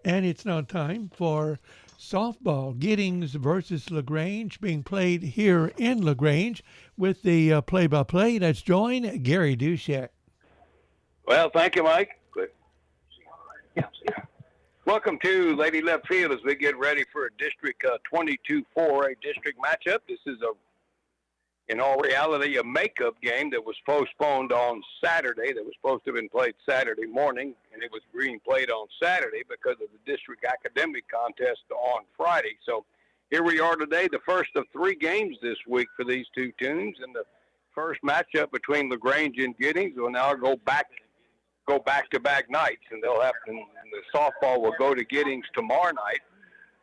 And it's now time for softball. Giddings versus LaGrange being played here in LaGrange with the play-by-play. Let's join Gary Duchek. Well, thank you, Mike. Welcome to Lady Left Field as we get ready for a District 22 4A district matchup. This is in all reality, a makeup game that was postponed on Saturday. That was supposed to have been played Saturday morning, and it was being played on Saturday because of the district academic contest on Friday. So here we are today, the first of three games this week for these two teams, and the first matchup between LaGrange and Giddings will now go back-to-back nights, and the softball will go to Giddings tomorrow night,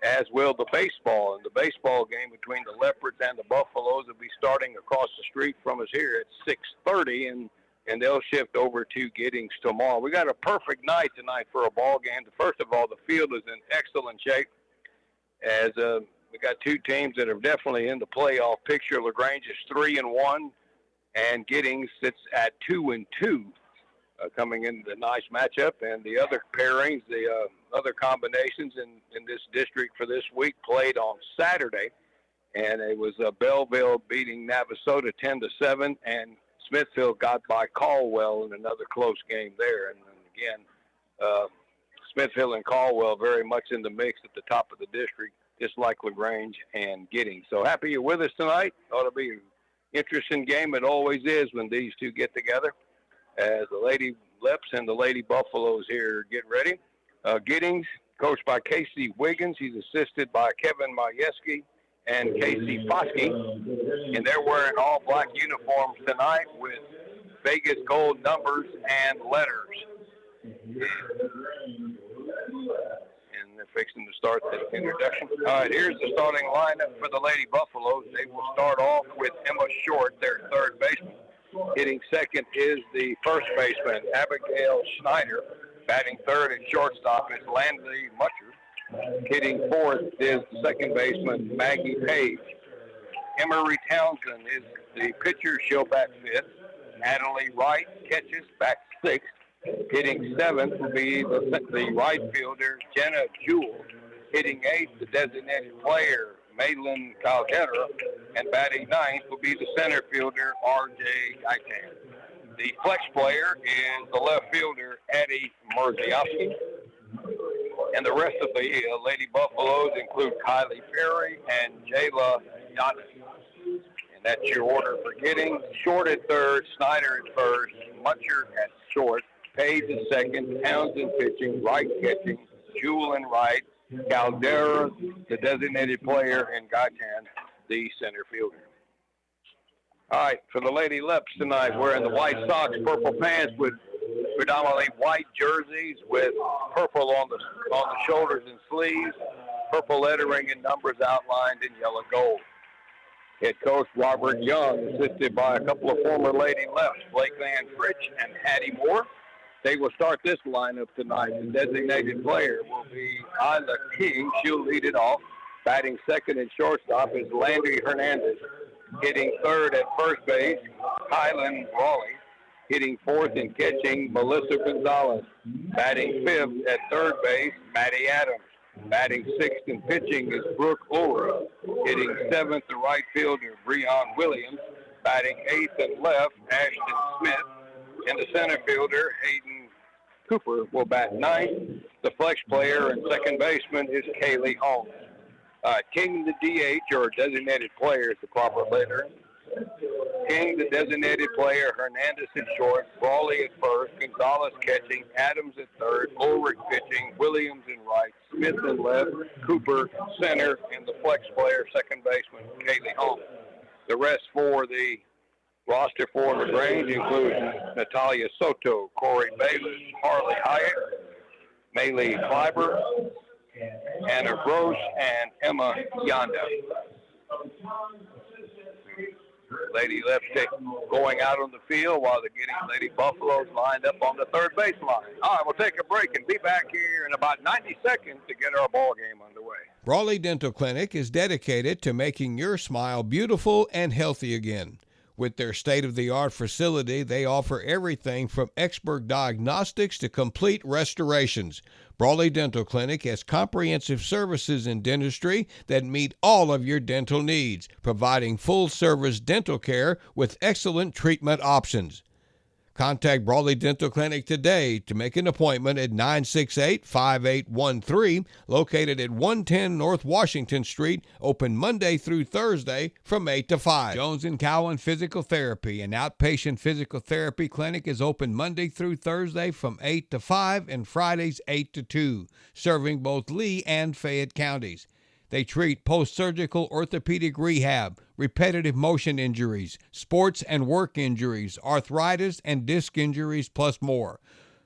as will the baseball. And the baseball game between the Leopards and the Buffaloes will be starting across the street from us here at 6:30, and they'll shift over to Giddings tomorrow. We got a perfect night tonight for a ball game. First of all, the field is in excellent shape, as we got two teams that are definitely in the playoff picture. LaGrange is 3-1, and Giddings sits at 2-2. Coming into the nice matchup, and the other pairings, the other combinations in this district for this week played on Saturday, and it was Belleville beating Navasota 10-7, and Smithfield got by Caldwell in another close game there. And again, Smithfield and Caldwell very much in the mix at the top of the district, just like LaGrange and Giddings. So happy you're with us tonight. Ought to be an interesting game. It always is when these two get together, as the Lady Leps and the Lady Buffaloes here get ready. Giddings, coached by Casey Wiggins. He's assisted by Kevin Majewski and Casey Foskey. And they're wearing all black uniforms tonight with Vegas gold numbers and letters. And they're fixing to start the introduction. All right, here's the starting lineup for the Lady Buffaloes. They will start off with Emma Short, their third baseman. Hitting second is the first baseman, Abigail Schneider. Batting third and shortstop is Landry Mutcher. Hitting fourth is the second baseman, Maggie Page. Emery Townsend is the pitcher. She'll bat fifth. Natalie Wright catches, back sixth. Hitting seventh will be the right fielder, Jenna Jewell. Hitting eighth, the designated player, Maylin Caldera, and batting ninth will be the center fielder, R.J. Gaitan. The flex player is the left fielder, Eddie Murziowski. And the rest of the Lady Buffaloes include Kylie Perry and Jayla Giannis. And that's your order for Giddings. Short at third, Snyder at first, Mutcher at short, Page at second, Townsend pitching, Wright catching, Jewell and right, Caldera, the designated player, and Gaitan, the center fielder. All right, for the Lady Leps tonight, wearing the white socks, purple pants with predominantly white jerseys with purple on the shoulders and sleeves, purple lettering and numbers outlined in yellow gold. Head coach Robert Young, assisted by a couple of former Lady Leps, Blake Van Fritsch and Hattie Moore. They will start this lineup tonight. The designated player will be Isla King. She'll lead it off. Batting second and shortstop is Landry Hernandez. Hitting third at first base, Kylan Raleigh. Hitting fourth and catching, Melissa Gonzalez. Batting fifth at third base, Maddie Adams. Batting sixth and pitching is Brooke Ulra. Hitting seventh, the right fielder, Breon Williams. Batting eighth and left, Ashton Smith. And the center fielder, Hayden Cooper, will bat ninth. The flex player and second baseman is Kaylee Holmes. King, the DH, or designated player, is the proper letter. King, the designated player, Hernandez at short, Brawley at first, Gonzalez catching, Adams at third, Ulrich pitching, Williams in right, Smith in left, Cooper center, and the flex player, second baseman, Kaylee Holmes. The rest for the roster for LaGrange includes Natalia Soto, Corey Bayless, Harley Hyatt, Maylee Kleiber, Anna Gross, and Emma Yonda. Lady Lipstick going out on the field while the Giddings Lady Buffaloes lined up on the third base line. All right, we'll take a break and be back here in about 90 seconds to get our ball game underway. Raleigh Dental Clinic is dedicated to making your smile beautiful and healthy again. With their state-of-the-art facility, they offer everything from expert diagnostics to complete restorations. Brawley Dental Clinic has comprehensive services in dentistry that meet all of your dental needs, providing full-service dental care with excellent treatment options. Contact Brawley Dental Clinic today to make an appointment at 968-5813, located at 110 North Washington Street, open Monday through Thursday from 8 to 5. Jones & Cowan Physical Therapy, an outpatient physical therapy clinic, is open Monday through Thursday from 8 to 5 and Fridays 8 to 2, serving both Lee and Fayette counties. They treat post-surgical orthopedic rehab, repetitive motion injuries, sports and work injuries, arthritis and disc injuries, plus more.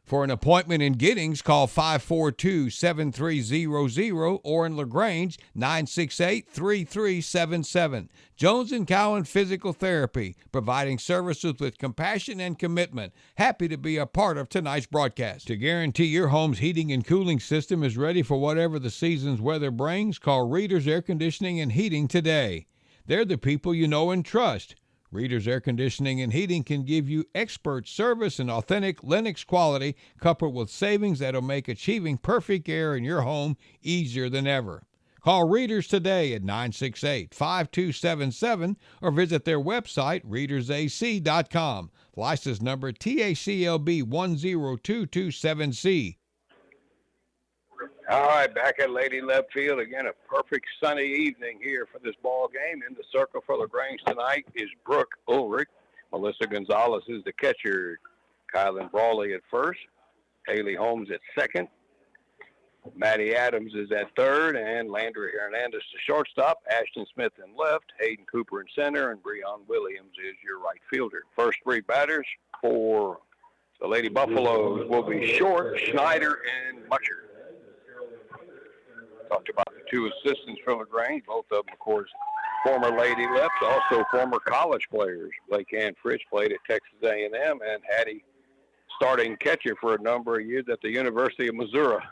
For an appointment in Giddings, call 542-7300 or in LaGrange, 968-3377. Jones & Cowan Physical Therapy, providing services with compassion and commitment. Happy to be a part of tonight's broadcast. To guarantee your home's heating and cooling system is ready for whatever the season's weather brings, call Reader's Air Conditioning and Heating today. They're the people you know and trust. Reader's Air Conditioning and Heating can give you expert service and authentic Lennox quality, coupled with savings that'll make achieving perfect air in your home easier than ever. Call Readers today at 968-5277 or visit their website, readersac.com. License number TACLB 10227C. All right, back at Lady Leps Field again. A perfect sunny evening here for this ball game. In the circle for LaGrange tonight is Brooke Ulrich. Melissa Gonzalez is the catcher. Kylan Brawley at first. Haley Holmes at second. Maddie Adams is at third, and Landry Hernandez to shortstop. Ashton Smith in left. Hayden Cooper in center, and Breon Williams is your right fielder. First three batters for the Lady Buffaloes will be Short, Schneider, and Mutcher. Talked about the two assistants from LaGrange, both of them, of course, former Lady Leps, also former college players. Blake Ann Fritz played at Texas A&M, and Hattie starting catcher for a number of years at the University of Missouri.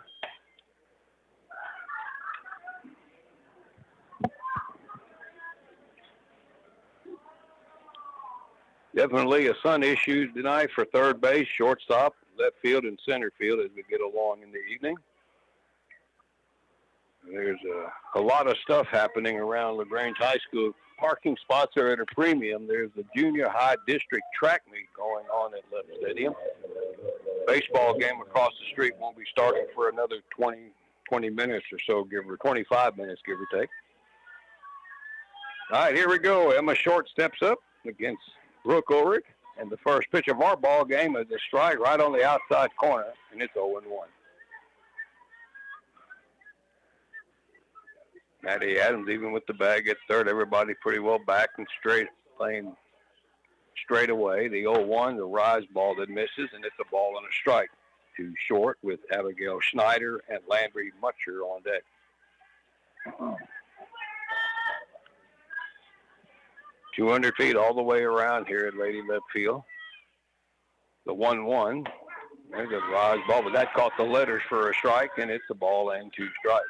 Definitely a sun issue tonight for third base, shortstop, left field, and center field as we get along in the evening. There's a lot of stuff happening around LaGrange High School. Parking spots are at a premium. There's the junior high district track meet going on at Leps Stadium. Baseball game across the street won't be starting for another 20 minutes or so, 25 minutes, give or take. All right, here we go. Emma Short steps up against Brooke Ulrich. And the first pitch of our ball game is a strike right on the outside corner, and it's 0-1. Maddie Adams, even with the bag at third, everybody pretty well back and straight, playing straight away. The 0-1, the rise ball that misses, and it's a ball and a strike. To Short with Abigail Schneider and Landry Mutcher on deck. 200 feet all the way around here at Lady Leps Field. The 1-1. There's a rise ball, but that caught the letters for a strike, and it's a ball and two strikes.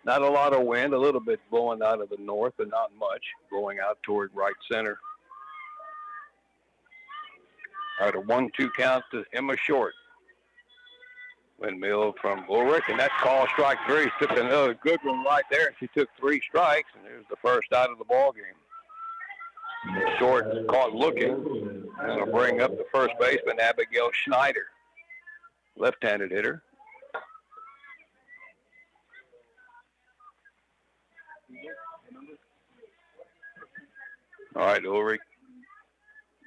Not a lot of wind, a little bit blowing out of the north, but not much, blowing out toward right center. All right, a 1-2 count to Emma Short. Windmill from Ulrich, and that's called strike three. Took another good one right there. She took three strikes, and there's the first out of the ball game. Short caught looking, and it'll bring up the first baseman, Abigail Schneider, left-handed hitter. All right, Ulrich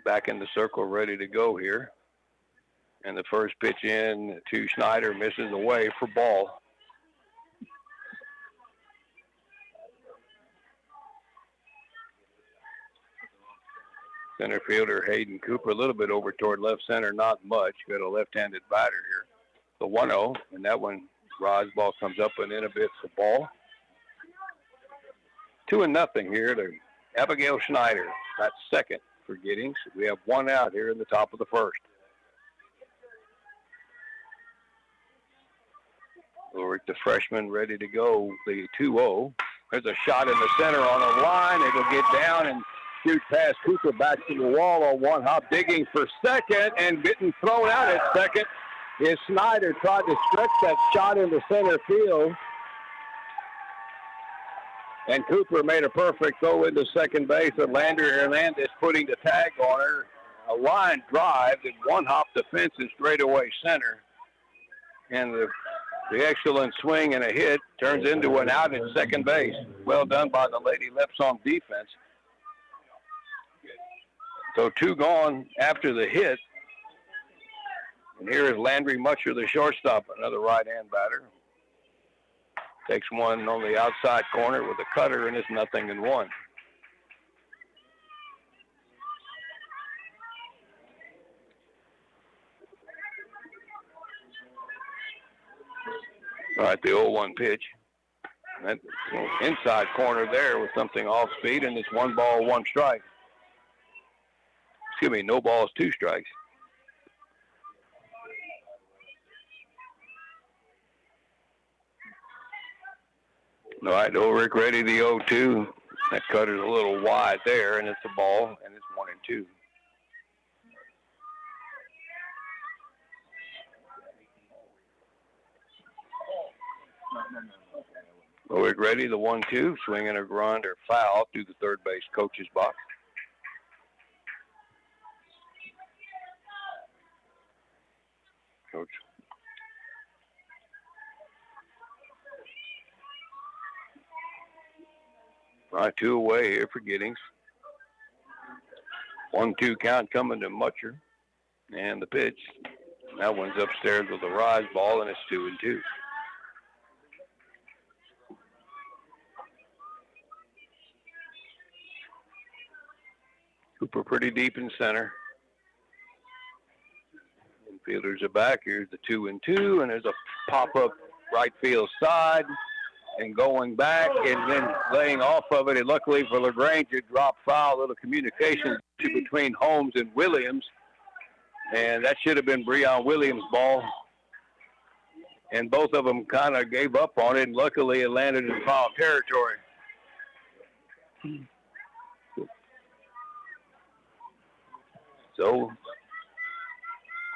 back in the circle, ready to go here. And the first pitch in to Schneider misses away for ball. Center fielder Hayden Cooper, a little bit over toward left center, not much. Got a left-handed batter here. The 1-0, and that one, rise ball comes up and in a bit for ball. 2-0 here to Abigail Schneider. That's second for Giddings. We have one out here in the top of the first. Ulrich, the freshman, ready to go. The 2-0. There's a shot in the center on a line. It'll get down and shoot past Cooper back to the wall on one hop, digging for second and getting thrown out at second. Is Snyder tried to stretch that shot into center field. And Cooper made a perfect throw into second base, and Landry Hernandez putting the tag on her. A line drive that one hop the fence and straightaway center. And the excellent swing and a hit turns into an out at second base. Well done by the Lady Leps on defense. So 2 gone after the hit. And here is Landry Mutcher, the shortstop, another right-hand batter. Takes one on the outside corner with a cutter, and it's 0-1. All right, the 0-1 pitch. That inside corner there with something off speed, and it's 1 ball, 1 strike. Excuse me, no balls, 2 strikes. All right, Ulrich ready, the 0-2. That cutter's a little wide there, and it's a ball, and it's 1-2. Ulrich ready, the 1-2, swinging a grunt or foul through the third base coach's box. Coach. All right, 2 away here for Giddings. 1-2 count coming to Mutcher. And the pitch. That one's upstairs with a rise ball, and it's 2-2. Cooper pretty deep in center. Infielders are back. Here's the 2-2, and there's a pop-up right field side. And going back and then laying off of it. And luckily for LaGrange, it dropped foul. A little communication between Holmes and Williams. And that should have been Breon Williams' ball. And both of them kind of gave up on it. And luckily, it landed in foul territory. So,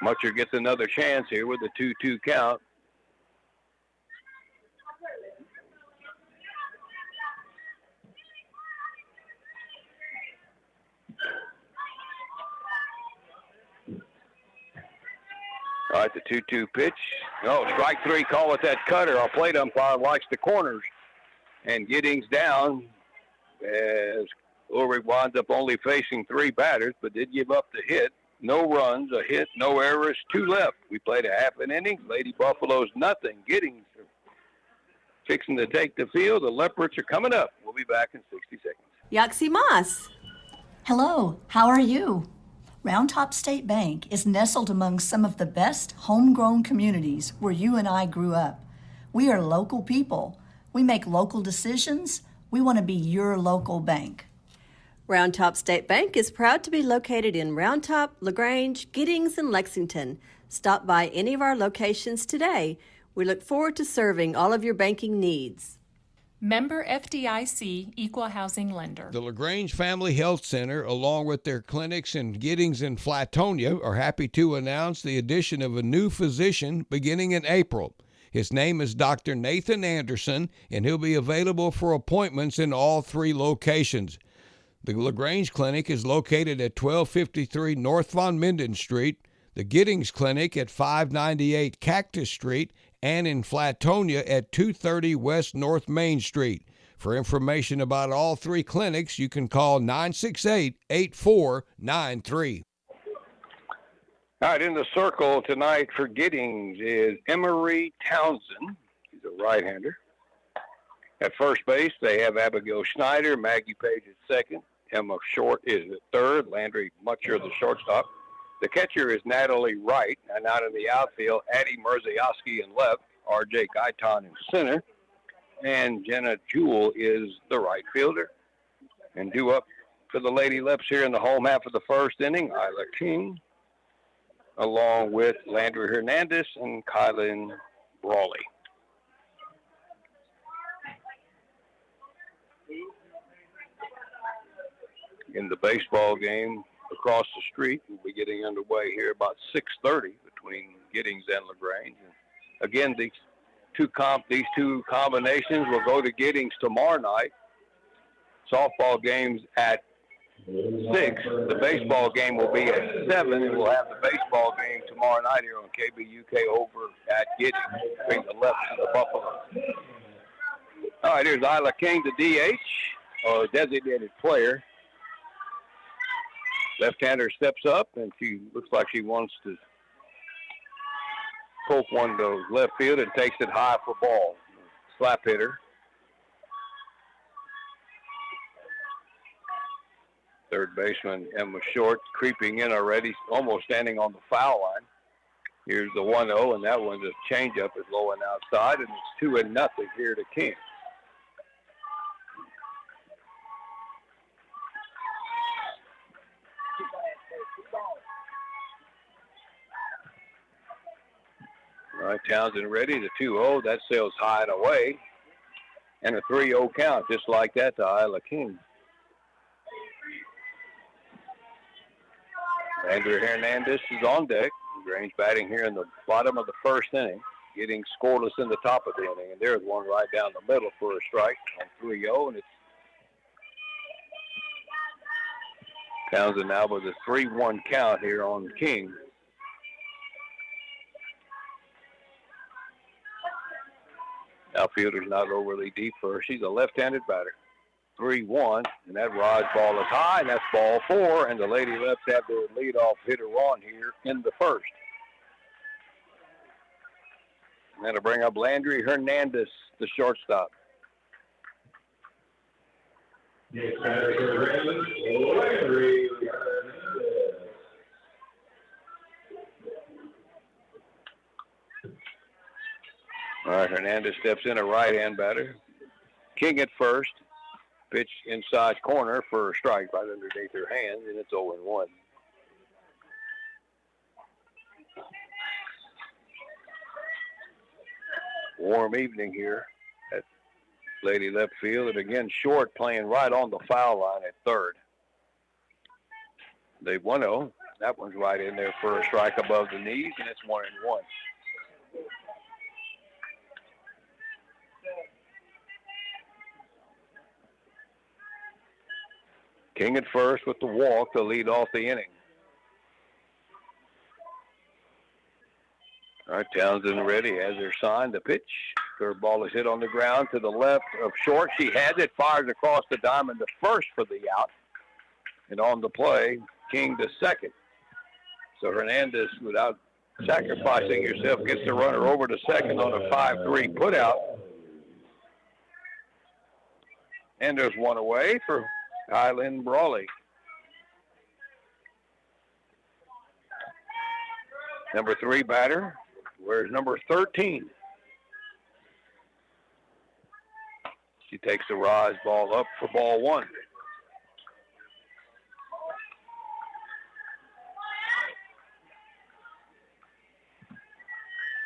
Mutcher gets another chance here with a 2-2 count. All right, the 2-2 pitch. Oh, strike 3 call with that cutter. Our plate umpire likes the corners. And Giddings down as Ulrich winds up only facing 3 batters, but did give up the hit. No runs, a hit, no errors, 2 left. We played a half an inning. Lady Buffaloes nothing. Giddings fixing to take the field. The Leopards are coming up. We'll be back in 60 seconds. Yaxi Mas. Hello, how are you? Round Top State Bank is nestled among some of the best homegrown communities where you and I grew up. We are local people. We make local decisions. We want to be your local bank. Round Top State Bank is proud to be located in Round Top, LaGrange, Giddings, and Lexington. Stop by any of our locations today. We look forward to serving all of your banking needs. Member FDIC, Equal Housing Lender. The LaGrange Family Health Center, along with their clinics in Giddings and Flatonia, are happy to announce the addition of a new physician beginning in April. His name is Dr. Nathan Anderson, and he'll be available for appointments in all 3 locations. The LaGrange Clinic is located at 1253 North Von Minden Street, the Giddings Clinic at 598 Cactus Street, and in Flatonia at 230 West North Main Street. For information about all 3 clinics, you can call 968-8493. All right, in the circle tonight for Giddings is Emery Townsend. He's a right-hander. At first base, they have Abigail Schneider, Maggie Page at second, Emma Short is at third, Landry Mutcher the shortstop. The catcher is Natalie Wright, and out in the outfield, Addie Murziowski in left, R.J. Gaitan in center, and Jenna Jewell is the right fielder. And due up for the Lady Leps here in the home half of the first inning, Isla King, along with Landry Hernandez and Kylan Brawley. in the baseball game across the street will be getting underway here about 6:30 between Giddings and LaGrange. And again, these two combinations will go to Giddings tomorrow night. Softball games at 6. The baseball game will be at 7, and we'll have the baseball game tomorrow night here on KBUK over at Giddings between the Leps and the Buffalo. All right, here's Isla King, the DH, or designated player. Left-hander steps up, and she looks like she wants to poke one to left field and takes it high for ball. Slap hitter. Third baseman Emma Short creeping in already, almost standing on the foul line. Here's the 1-0, and that one's a changeup is low and outside, and it's 2-0 here to King. All right, Townsend ready, the 2-0. That sails high and away. And a 3-0 count, just like that to Isla King. Andrew Hernandez is on deck. LaGrange batting here in the bottom of the first inning. Getting scoreless in the top of the inning. And there's one right down the middle for a strike on 3-0. And it's Townsend now with a 3-1 count here on King. Outfielder's not overly deep for her. She's a left-handed batter. 3-1, and that rise ball is high, and that's ball 4, and the Lady Leps have their leadoff hitter on here in the first. And that'll bring up Landry Hernandez, the shortstop. Yes, Landry Hernandez. All right, Hernandez steps in, a right-hand batter. King at first. Pitch inside corner for a strike right underneath her hands, and it's 0-1. Warm evening here at Lady Lep Field, and again, Short playing right on the foul line at third. They 1-0. That one's right in there for a strike above the knees, and it's 1-1. King at first with the walk to lead off the inning. All right, Townsend ready, has her sign. The pitch. Third ball is hit on the ground to the left of Short. She has it, fires across the diamond to first for the out. And on the play, King to second. So Hernandez, without sacrificing herself, gets the runner over to second on a 5-3 put out. And there's one away for Kylan Brawley. Number 3 batter. Where's number 13? She takes the rise ball up for ball 1.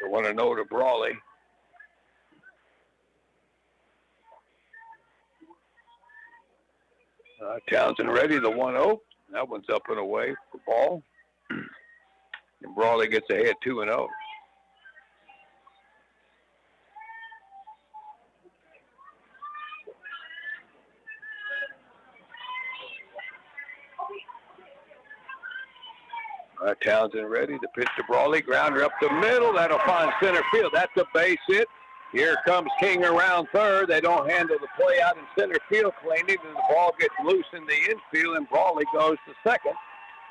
The 1-0 to Brawley. Townsend ready, the 1-0. That one's up and away for ball. And Brawley gets ahead 2-0. Townsend ready, the pitch to Brawley. Grounder up the middle. That'll find center field. That's a base hit. Here comes King around third. They don't handle the play out in center field cleanly, and the ball gets loose in the infield, and Brawley goes to second.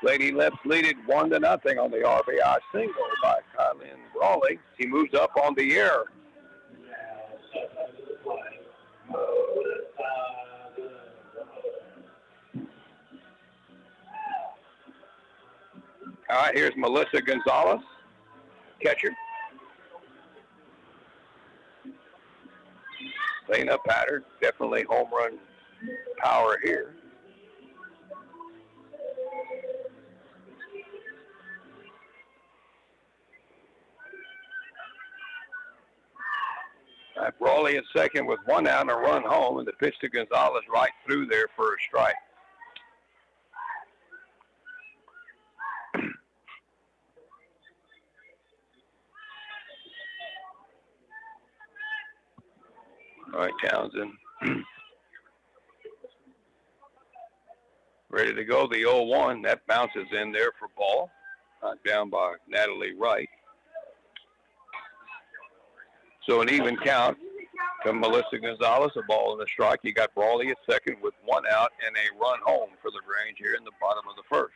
Lady Leps lead it 1-0 on the RBI single by Kylan Brawley. She moves up on the air. All right, here's Melissa Gonzalez, catcher. Clean up pattern, definitely home run power here. Brawley at second with 1 out and a run home, and the pitch to Gonzalez right through there for a strike. All right, Townsend. Ready to go, the 0-1. That bounces in there for ball. Down by Natalie Wright. So an even count to Melissa Gonzalez, a ball and a strike. You got Brawley at second with 1 out and a run home for LaGrange here in the bottom of the first.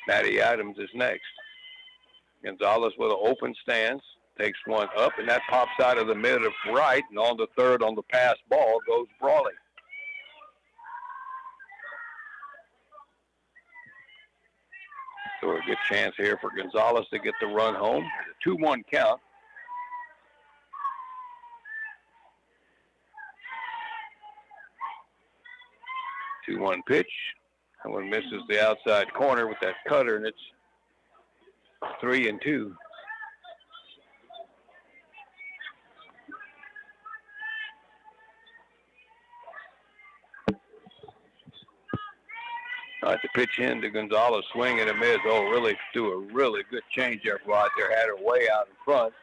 Maddie Adams is next. Gonzalez with an open stance, takes one up, and that pops out of the mid of right, and on the third on the pass ball goes Brawley. So a good chance here for Gonzalez to get the run home. A 2-1 count. Two-one pitch. That one misses the outside corner with that cutter, and it's 3-2. All right, the pitch in to Gonzalez, swing and a miss. Oh, really do a really good changeup right there. Had her way out in front.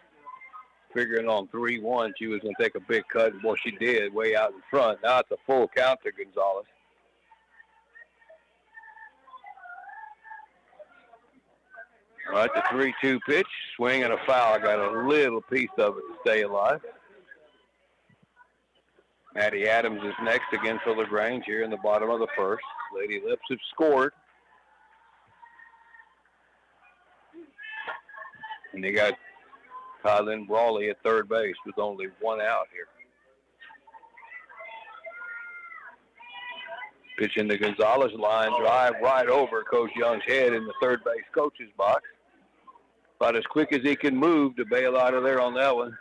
Figuring on 3-1, she was going to take a big cut. Well, she did, way out in front. Now it's a full count to Gonzalez. All right, the 3-2 pitch, swing and a foul. I got a little piece of it to stay alive. Maddie Adams is next again for LaGrange here in the bottom of the first. Lady Leps have scored. And they got Kylan Brawley at third base with only 1 out here. Pitch into Gonzalez, line drive right over Coach Young's head in the third base coach's box. About as quick as he can move to bail out of there on that one.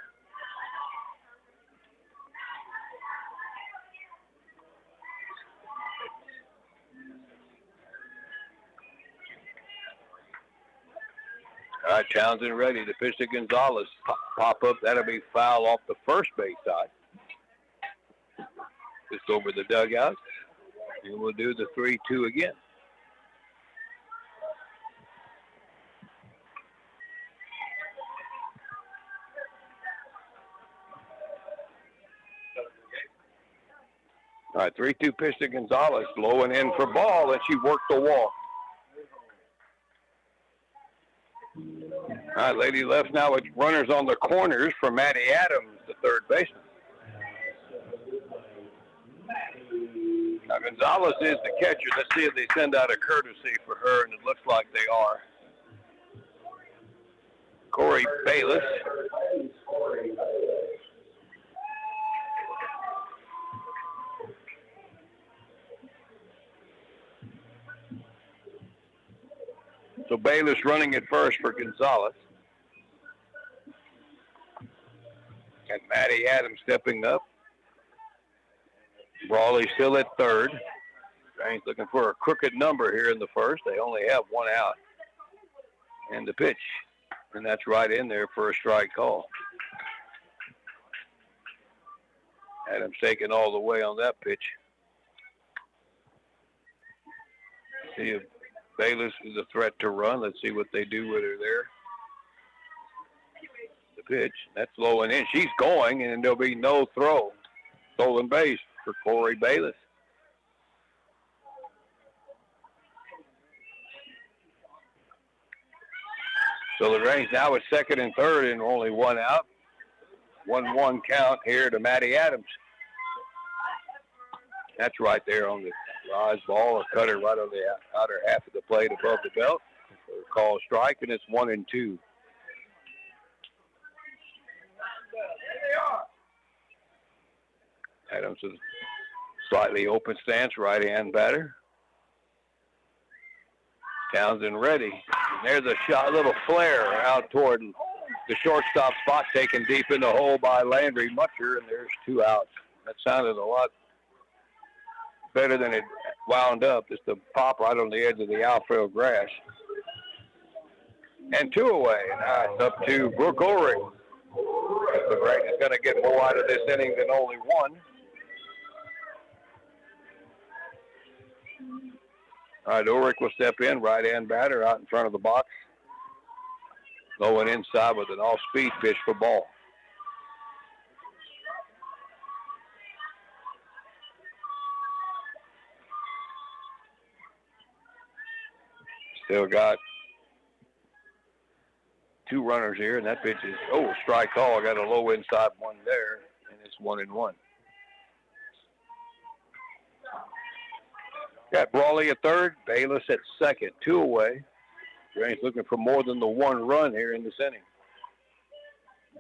All right, Townsend ready to pitch to Gonzalez. Pop up, that'll be foul off the first base side. Just over the dugout. And we'll do the 3-2 again. All right, 3-2 pitch to Gonzalez, blowing in for ball, and she worked the wall. All right, Lady Left now with runners on the corners for Maddie Adams, the third baseman. Now, Gonzalez is the catcher. Let's see if they send out a courtesy for her, and it looks like they are. Corey Bayless. So Bayless running at first for Gonzalez. And Maddie Adams stepping up. Brawley still at third. Range looking for a crooked number here in the first. They only have 1 out. And the pitch. And that's right in there for a strike call. Adams taking all the way on that pitch. See if Bayless is a threat to run. Let's see what they do with her there. The pitch. That's low and in. She's going, and there'll be no throw. Stolen base for Corey Bayless. So LaGrange now at second and third and only 1 out. 1-1 count here to Maddie Adams. That's right there on the rise ball, a cutter right on the outer half of the plate above the belt. Call strike, and it's 1-2. Adams is slightly open stance, right-hand batter. Townsend ready. And there's a shot, a little flare out toward the shortstop spot, taken deep in the hole by Landry Mutcher, and there's 2 outs. That sounded a lot better than it wound up. Just a pop right on the edge of the outfield grass. And 2 away. Now it's up to Brooke Ulrich. LaGrange is going to get more out of this inning than only 1. All right, Ulrich will step in, right-hand batter out in front of the box. Low and inside with an off-speed pitch for ball. Still got two runners here, and that pitch is, strike call. I got a low inside one there, and it's 1-1. Got Brawley at third, Bayless at second, 2 away. Grange looking for more than the one run here in this inning.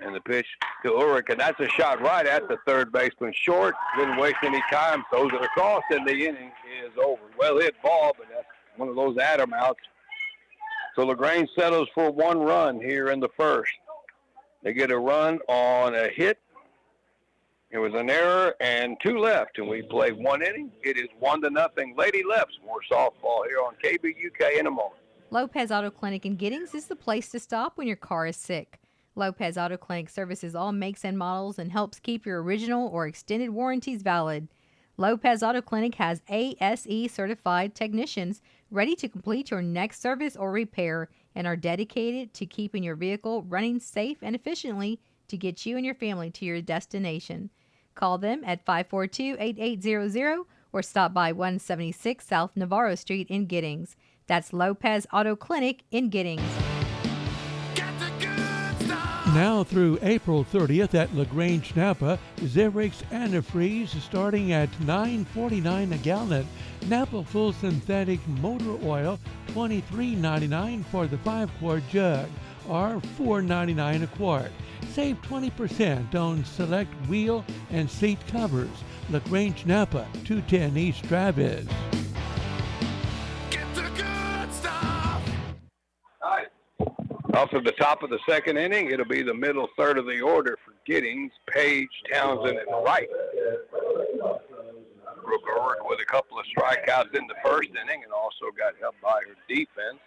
And the pitch to Ulrich, and that's a shot right at the third baseman. Short, didn't waste any time, throws it across, and the inning is over. Well hit ball, but that's one of those Adam outs. So LaGrange settles for 1 run here in the first. They get a run on a hit. It was an error and 2 left, and we play 1 inning. It is 1-0. Lady Leps, more softball here on KBUK in a moment. Lopez Auto Clinic in Giddings is the place to stop when your car is sick. Lopez Auto Clinic services all makes and models and helps keep your original or extended warranties valid. Lopez Auto Clinic has ASE certified technicians ready to complete your next service or repair and are dedicated to keeping your vehicle running safe and efficiently to get you and your family to your destination. Call them at 542-8800 or stop by 176 South Navarro Street in Giddings. That's Lopez Auto Clinic in Giddings. Now through April 30th at LaGrange, Napa, Zerix antifreeze starting at $9.49 a gallon. Napa full synthetic motor oil, $23.99 for the 5-quart jug, or $4.99 a quart. Save 20% on select wheel and seat covers. LaGrange, Napa, 210 East Travis. Off of the top of the second inning, it'll be the middle third of the order for Giddings, Page, Townsend, and Wright. Brooke Ulrich with a couple of strikeouts in the first inning and also got helped by her defense.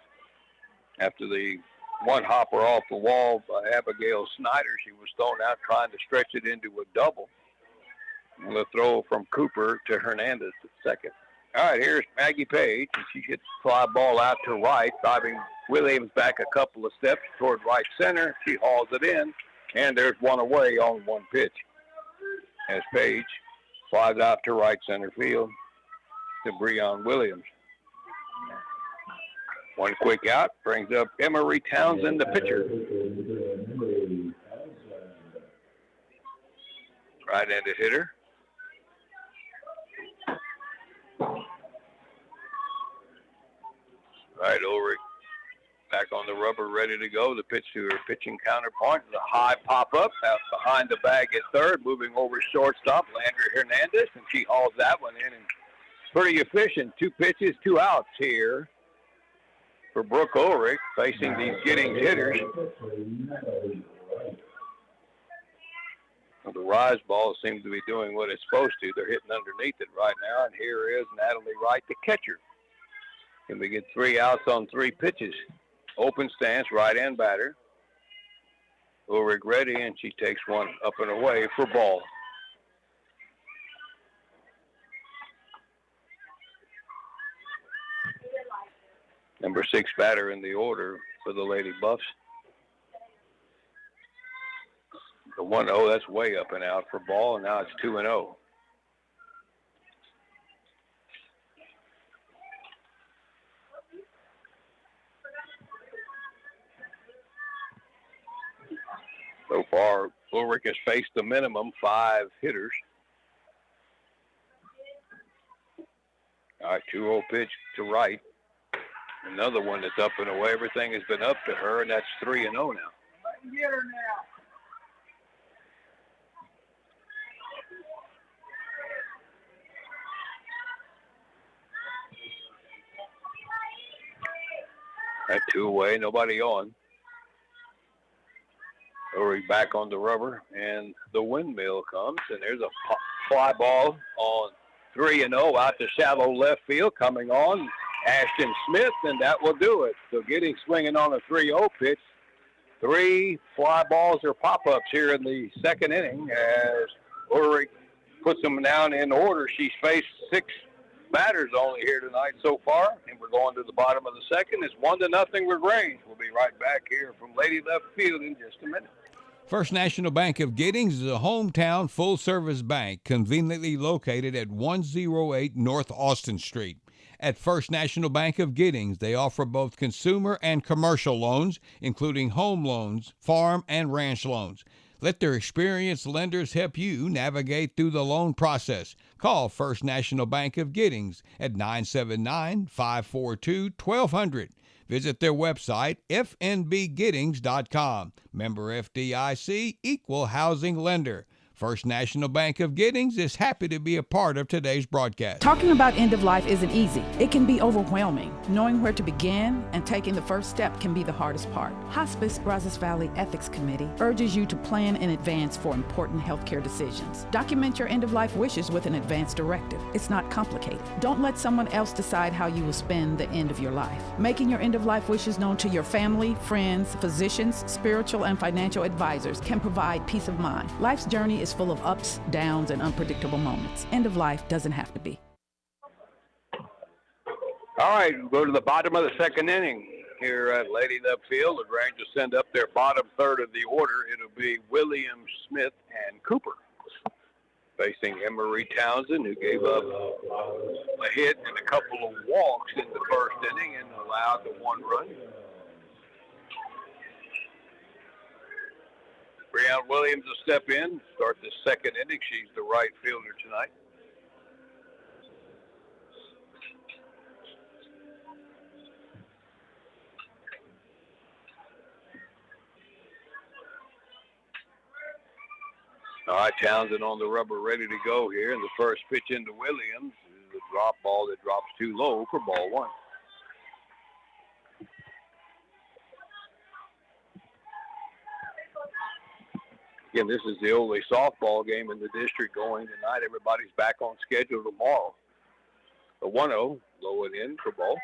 After the one hopper off the wall by Abigail Snyder, she was thrown out trying to stretch it into a double. And the throw from Cooper to Hernandez at second. All right, here's Maggie Page, and she hits the fly ball out to right, driving Williams back a couple of steps toward right center. She hauls it in, and there's one away on one pitch. As Page flies out to right center field to Breon Williams. One quick out brings up Emery Townsend, the pitcher. Right-handed hitter. Right, Ulrich back on the rubber, ready to go. The pitch to her pitching counterpoint. The high pop-up out behind the bag at third, moving over shortstop, Landry Hernandez, and she hauls that one in. And pretty efficient. 2 pitches, 2 outs here for Brooke Ulrich facing these Giddings hitters. Well, the rise ball seems to be doing what it's supposed to. They're hitting underneath it right now, and here is Natalie Wright, the catcher. Can we get 3 outs on 3 pitches? Open stance, right-hand batter. Ulrich ready, and she takes one up and away for ball. Number 6 batter in the order for the Lady Buffs. The 1-0, that's way up and out for ball, and now it's 2-0. So far, Ulrich has faced the minimum 5 hitters. All right, 2-0 pitch to right. Another one that's up and away. Everything has been up to her, and that's 3-0 now. Get her now. That 2 away, nobody on. Ulrich back on the rubber, and the windmill comes, and there's a fly ball on 3-0 out to shallow left field. Coming on, Ashton Smith, and that will do it. So Giddings swinging on a 3-0 pitch. 3 fly balls or pop-ups here in the second inning as Ulrich puts them down in order. She's faced 6 batters only here tonight so far, and we're going to the bottom of the second. It's 1-0 LaGrange. We'll be right back here from Lady Left Field in just a minute. First National Bank of Giddings is a hometown full-service bank conveniently located at 108 North Austin Street. At First National Bank of Giddings, they offer both consumer and commercial loans, including home loans, farm and ranch loans. Let their experienced lenders help you navigate through the loan process. Call First National Bank of Giddings at 979-542-1200. Visit their website, fnbgiddings.com. Member FDIC, Equal Housing Lender. First National Bank of Giddings is happy to be a part of today's broadcast. Talking about end of life isn't easy. It can be overwhelming. Knowing where to begin and taking the first step can be the hardest part. Hospice Brazos Valley Ethics Committee urges you to plan in advance for important healthcare decisions. Document your end of life wishes with an advance directive. It's not complicated. Don't let someone else decide how you will spend the end of your life. Making your end of life wishes known to your family, friends, physicians, spiritual and financial advisors can provide peace of mind. Life's journey is full of ups, downs, and unpredictable moments. End of life doesn't have to be. All right, we'll go to the bottom of the second inning here at Lady Leps Field. LaGrange will send up their bottom third of the order. It'll be Williams, Smith, and Cooper facing Emery Townsend, who gave up a hit and a couple of walks in the first inning and allowed the one run. Breanne Williams will step in, start the second inning. She's the right fielder tonight. All right, Townsend on the rubber, ready to go here. And the first pitch into Williams is a drop ball that drops too low for ball one. Again, this is the only softball game in the district going tonight. Everybody's back on schedule tomorrow. The 1-0, low and in for ball.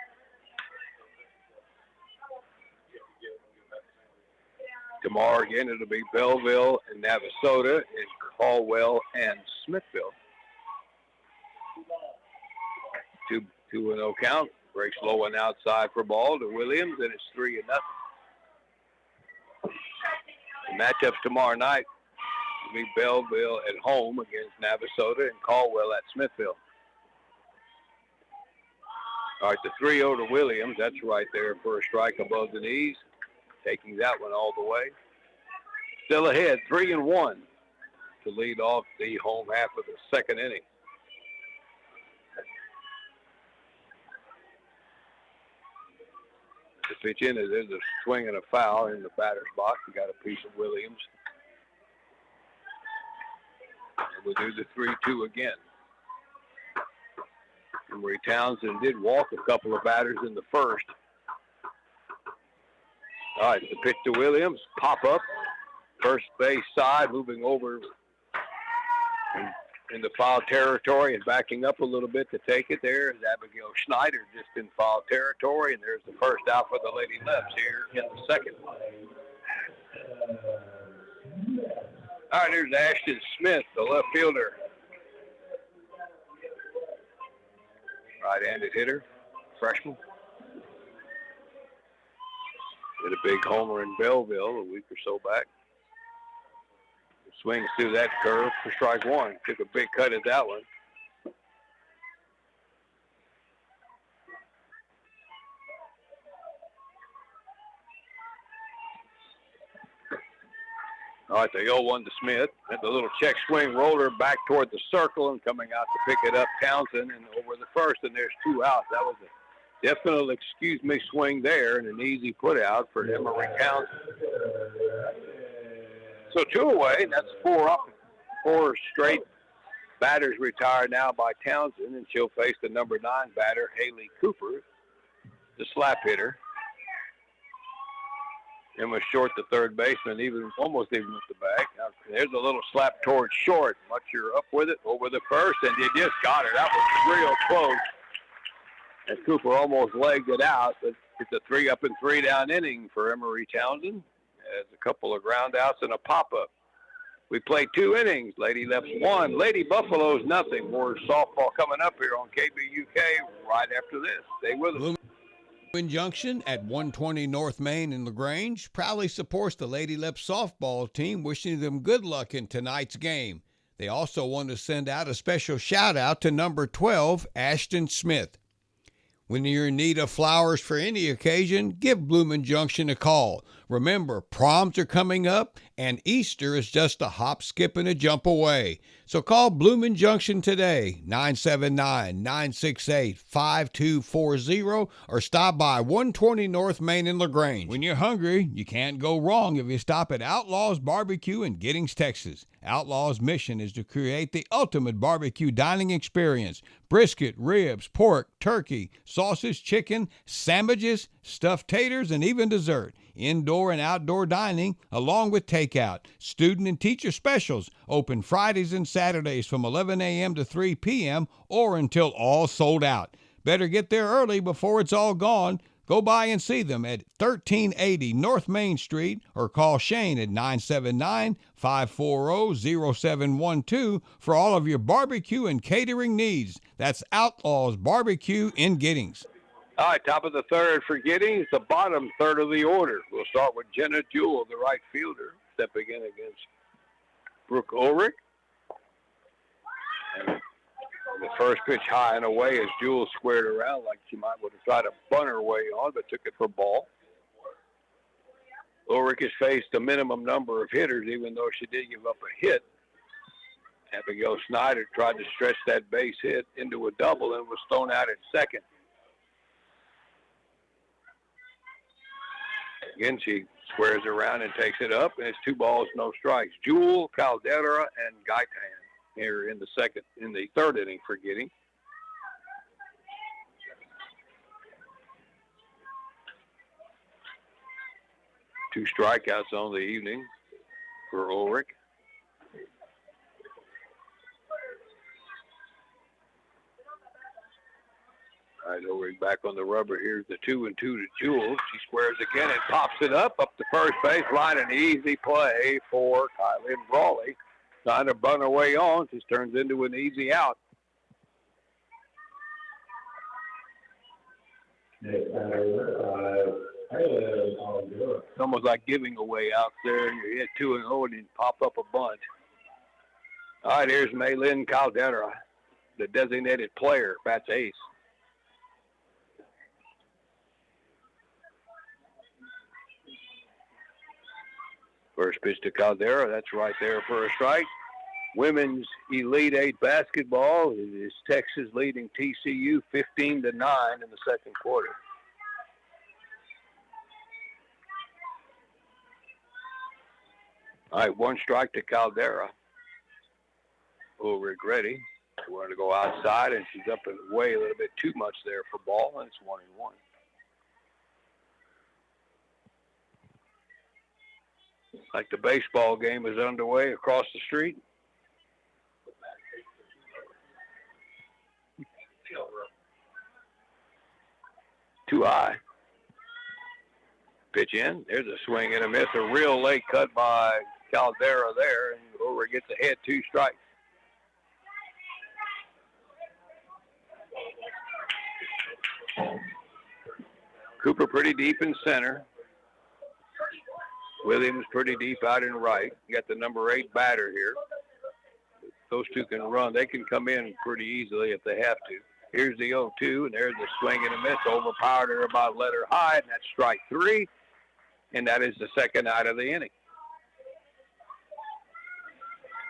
Tomorrow, again, it'll be Belleville and Navasota and Caldwell and Smithville. 2-0 count. Breaks low and outside for ball to Williams, and it's 3-0. The matchups tomorrow night will be Belleville at home against Navasota and Caldwell at Smithville. All right, the 3-0 to Williams. That's right there for a strike above the knees. Taking that one all the way. Still ahead, 3-1 to lead off the home half of the second inning. The pitch in is there's a swing and a foul in the batter's box. You got a piece of Williams. And we'll do the 3-2 again. Emery Townsend did walk a couple of batters in the first. All right, the pitch to Williams, pop up, first base side, moving over in the foul territory and backing up a little bit to take it. There is Abigail Schneider just in foul territory, and there's the first out for the Lady Leps here in the second. All right, here's Ashton Smith, the left fielder. Right-handed hitter, freshman. Hit a big homer in Belleville a week or so back. Swings through that curve for strike one. Took a big cut at that one. All right, the 0-1 to Smith. And the little check swing roller back toward the circle and coming out to pick it up, Townsend, and over the first, and there's two outs. That was a definite swing there and an easy put out for Emery Townsend. So 2 away, and that's 4 up. 4 straight batters retired now by Townsend, and she'll face the number 9 batter, Haley Cooper, the slap hitter. Emma Short, the third baseman, almost even with the bag. Now, there's a little slap towards short. Mutcher up with it, over the first, and you just got her. That was real close. And Cooper almost legged it out, but it's a 3-up and 3-down inning for Emery Townsend. As a couple of ground outs and a pop-up. We played 2 innings. Lady Leps 1, Lady Buffaloes nothing. More softball coming up here on KBUK right after this. Stay with us. Blooming Junction at 120 North Main in LaGrange proudly supports the Lady Leps softball team, wishing them good luck in tonight's game. They also want to send out a special shout-out to number 12, Ashton Smith. When you're in need of flowers for any occasion, give Bloomin' Junction a call. Remember, proms are coming up, and Easter is just a hop, skip, and a jump away. So call Bloomin' Junction today, 979-968-5240, or stop by 120 North Main in LaGrange. When you're hungry, you can't go wrong if you stop at Outlaws Barbecue in Giddings, Texas. Outlaws' mission is to create the ultimate barbecue dining experience. Brisket, ribs, pork, turkey, sausage, chicken, sandwiches, stuffed taters, and even dessert. Indoor and outdoor dining, along with takeout. Student and teacher specials, open Fridays and Saturdays from 11 a.m. to 3 p.m. or until all sold out. Better get there early before it's all gone. Go by and see them at 1380 North Main Street or call Shane at 979-540-0712 for all of your barbecue and catering needs. That's Outlaws Barbecue in Giddings. All right, top of the third for Giddings, the bottom third of the order. We'll start with Jenna Jewell, the right fielder, stepping in against Brooke Ulrich. And the first pitch high and away as Jewell squared around like she might would have tried to bunt her way on, but took it for ball. Ulrich has faced a minimum number of hitters, even though she did give up a hit. Abigail Snyder tried to stretch that base hit into a double and was thrown out at second. Again, she squares around and takes it up, and it's 2 balls, no strikes. Jewell, Caldera, and Gaitan here in the third inning for Giddings. Two strikeouts on the evening for Ulrich. All right, Ulrich back on the rubber. Here's the 2-2 to Jewell. She squares again and pops it up to first base line. An easy play for Kylie Brawley. Trying to bunt her way on. Just turns into an easy out. It's almost like giving away out there. You hit 2-0 and you pop up a bunt. All right, here's Maylin Caldera, the designated player, bats ace. First pitch to Caldera, that's right there for a strike. Women's Elite 8 basketball is Texas leading TCU 15-9 in the second quarter. All right, 1 strike to Caldera. Ulrich ready. We're going to go outside, and she's up and away a little bit too much there for ball, and it's 1-1. Like the baseball game is underway across the street. Too high. Pitch in. There's a swing and a miss. A real late cut by Caldera there, and Ulrich gets ahead, 2 strikes. Cooper pretty deep in center. Williams pretty deep out in right. You got the number 8 batter here. Those two can run. They can come in pretty easily if they have to. Here's the 0-2, and there's the swing and a miss. Overpowered her about let her high, and that's strike 3. And that is the second out of the inning.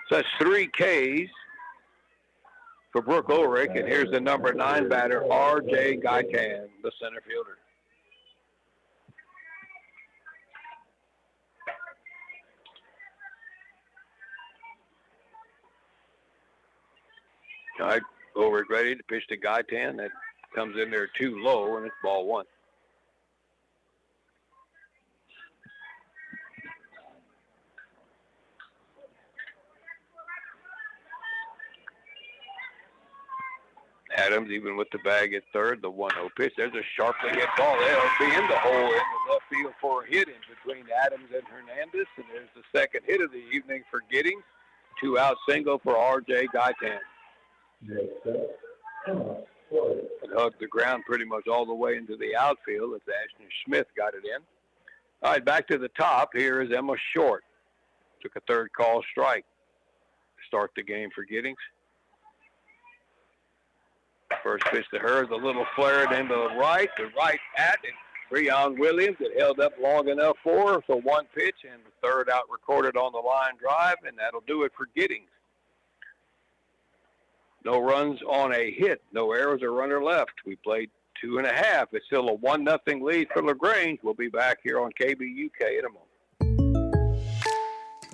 So that's 3 Ks for Brooke Ulrich, and here's the number 9 batter, R.J. Gaitan, the center fielder. All right, Ulrich ready to pitch to Gaitan. That comes in there too low, and it's ball 1. Adams, even with the bag at third, the 1-0 pitch. There's a sharply hit ball. That'll be in the hole in the left field for a hit in between Adams and Hernandez. And there's the second hit of the evening for Giddings. 2-out single for R.J. Gaitan. It hugged the ground pretty much all the way into the outfield as Ashley Smith got it in. All right, back to the top. Here is Emma Short. Took a third call strike to start the game for Giddings. First pitch to her is a little flared into the right at it. Breon Williams, it held up long enough for her, so one pitch and the third out recorded on the line drive, and that'll do it for Giddings. No runs on a hit, no errors or runner left. We played 2.5. It's still a 1-0 lead for LaGrange. We'll be back here on KBUK in a moment.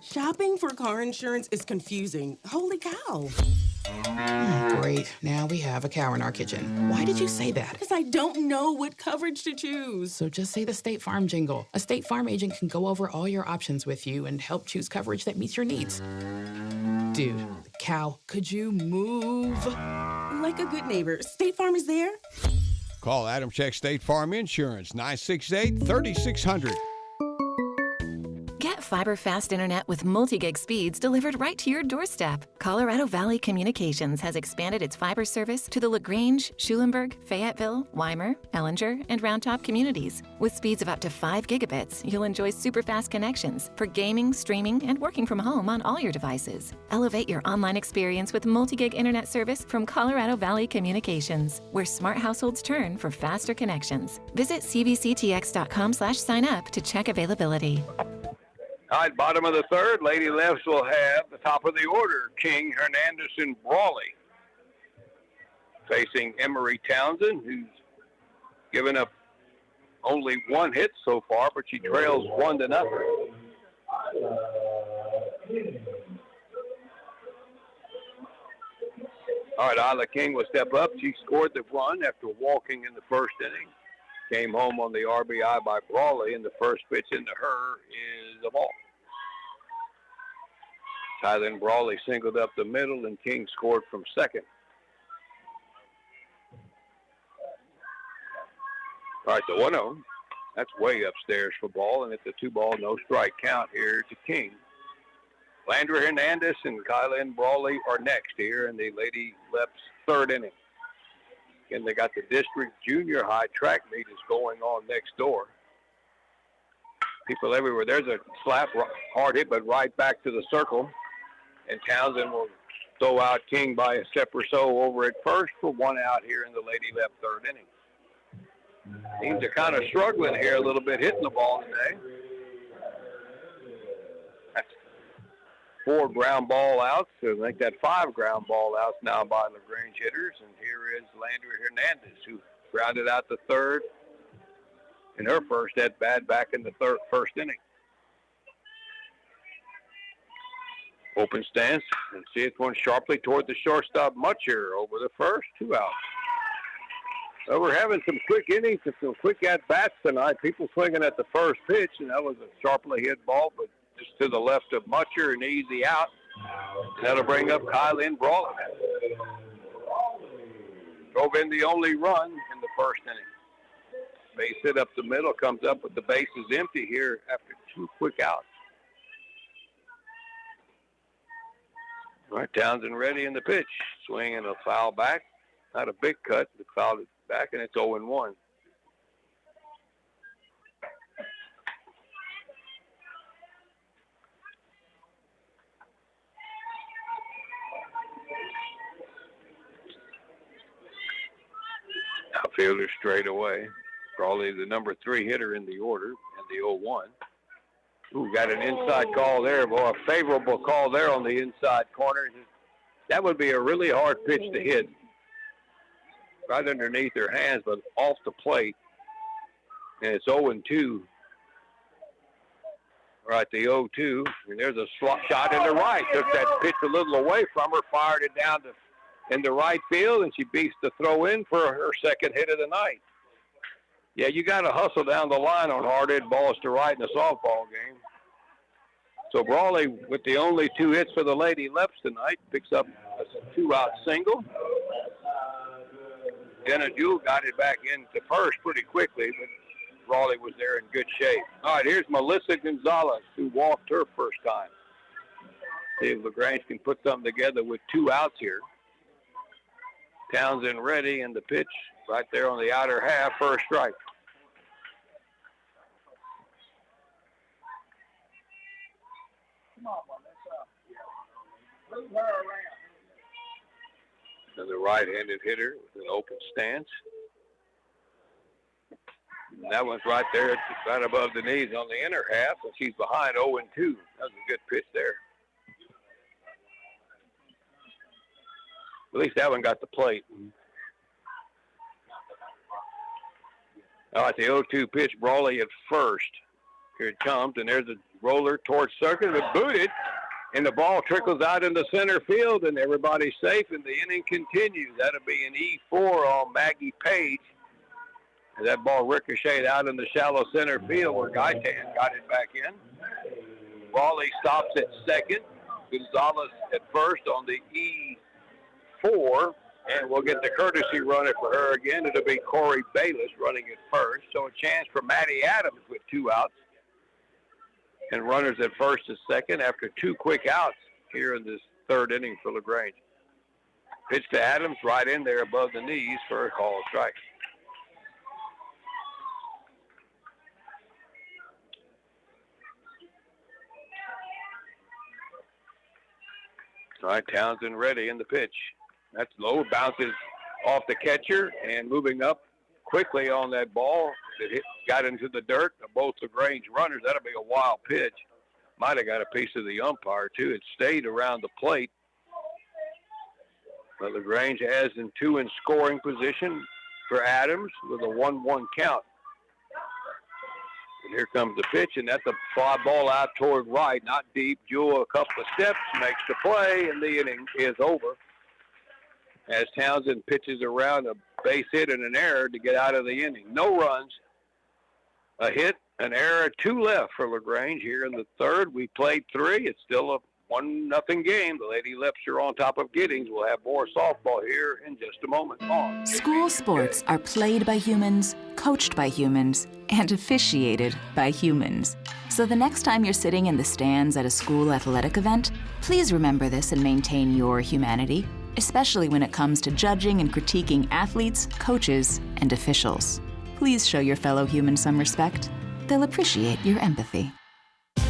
Shopping for car insurance is confusing. Holy cow. Great. Now we have a cow in our kitchen. Why did you say that? Because I don't know what coverage to choose. So just say the State Farm jingle. A State Farm agent can go over all your options with you and help choose coverage that meets your needs. Dude, cow, could you move? Like a good neighbor, State Farm is there. Call Adam Check State Farm Insurance, 968-3600. Get fiber fast internet with multi-gig speeds delivered right to your doorstep. Colorado Valley Communications has expanded its fiber service to the LaGrange, Schulenburg, Fayetteville, Weimer, Ellinger, and Round Top communities. With speeds of up to 5 gigabits, you'll enjoy super fast connections for gaming, streaming, and working from home on all your devices. Elevate your online experience with multi-gig internet service from Colorado Valley Communications, where smart households turn for faster connections. Visit cvctx.com/sign up to check availability. All right, bottom of the third, Lady Leps will have the top of the order, King, Hernandez, and Brawley. Facing Emery Townsend, who's given up only one hit so far, but she trails 1-0. All right, Isla King will step up. She scored the run after walking in the first inning. Came home on the RBI by Brawley, and the first pitch into her is a ball. Tyler Brawley singled up the middle, and King scored from second. All right, the 1-0. That's way upstairs for ball, and it's a 2-ball, no strike count here to King. Landry Hernandez and Kylan Brawley are next here in the Lady Leps third inning. And they got the district junior high track meet is going on next door. People everywhere. There's a slap, hard hit, but right back to the circle. And Townsend will throw out King by a step or so over at first for one out here in the Lady Lep third inning. Teams are kind of struggling here a little bit, hitting the ball today. That's 4 ground ball outs. So I think that 5 ground ball outs now by LaGrange hitters. And here is Landry Hernandez, who grounded out the third in her first at bat back in the first inning. Open stance, and see it going sharply toward the shortstop Mutcher over the first, 2 outs. So we're having some quick innings and some quick at-bats tonight. People swinging at the first pitch, and that was a sharply hit ball, but just to the left of Mutcher, an easy out. That'll bring up Kylan Brawley. Drove in the only run in the first inning. Base hit up the middle, comes up with the bases empty here after 2 quick outs. All right, Townsend ready in the pitch. Swing and a foul back. Not a big cut, but fouled it back, and it's 0-1. Outfielder straight away. Probably the number 3 hitter in the order, and the 0-1. Ooh, got an inside call there. Boy, a favorable call there on the inside corner. That would be a really hard pitch to hit. Right underneath her hands, but off the plate. And it's 0-2. Right, the 0-2. And there's a shot in the right. Took that pitch a little away from her, fired it down in the right field, and she beats the throw in for her second hit of the night. Yeah, you got to hustle down the line on hard hit balls to right in a softball game. So Brawley, with the only 2 hits for the Lady Leps tonight, picks up a 2-out single. Jenna Jewell got it back into first pretty quickly, but Brawley was there in good shape. All right, here's Melissa Gonzalez, who walked her first time. See if LaGrange can put something together with 2 outs here. Townsend ready, and the pitch right there on the outer half, first strike. And the right-handed hitter with an open stance. And that one's right there, right above the knees on the inner half, and she's behind 0-2. That was a good pitch there. At least that one got the plate. All right, the 0-2 pitch, Brawley at first. Here it comes, and there's a roller towards second, but booted, and the ball trickles out into center field, and everybody's safe, and the inning continues. That'll be an E4 on Maggie Page. And that ball ricocheted out in the shallow center field where Gaitan got it back in. Brawley stops at second. Gonzalez at first on the E4. And we'll get the courtesy runner for her again. It'll be Corey Bayless running at first. So a chance for Maddie Adams with 2 outs. And runners at first and second after 2 quick outs here in this third inning for LaGrange. Pitch to Adams right in there above the knees for a call strike. All right, Townsend ready in the pitch. That's low, bounces off the catcher and moving up quickly on that ball. It got into the dirt of both LaGrange runners. That'll be a wild pitch. Might have got a piece of the umpire, too. It stayed around the plate. But LaGrange has in 2 in scoring position for Adams with a 1-1 count. And here comes the pitch, and that's a fly ball out toward right, not deep. Jewel a couple of steps, makes the play, and the inning is over. As Townsend pitches around a base hit and an error to get out of the inning. No runs, a hit, an error, 2 left for LaGrange here in the third. We played 3. It's still a 1-0 game. The Lady Leps are on top of Giddings. We'll have more softball here in just a moment. On. School sports are played by humans, coached by humans, and officiated by humans. So the next time you're sitting in the stands at a school athletic event, please remember this and maintain your humanity, especially when it comes to judging and critiquing athletes, coaches, and officials. Please show your fellow humans some respect. They'll appreciate your empathy.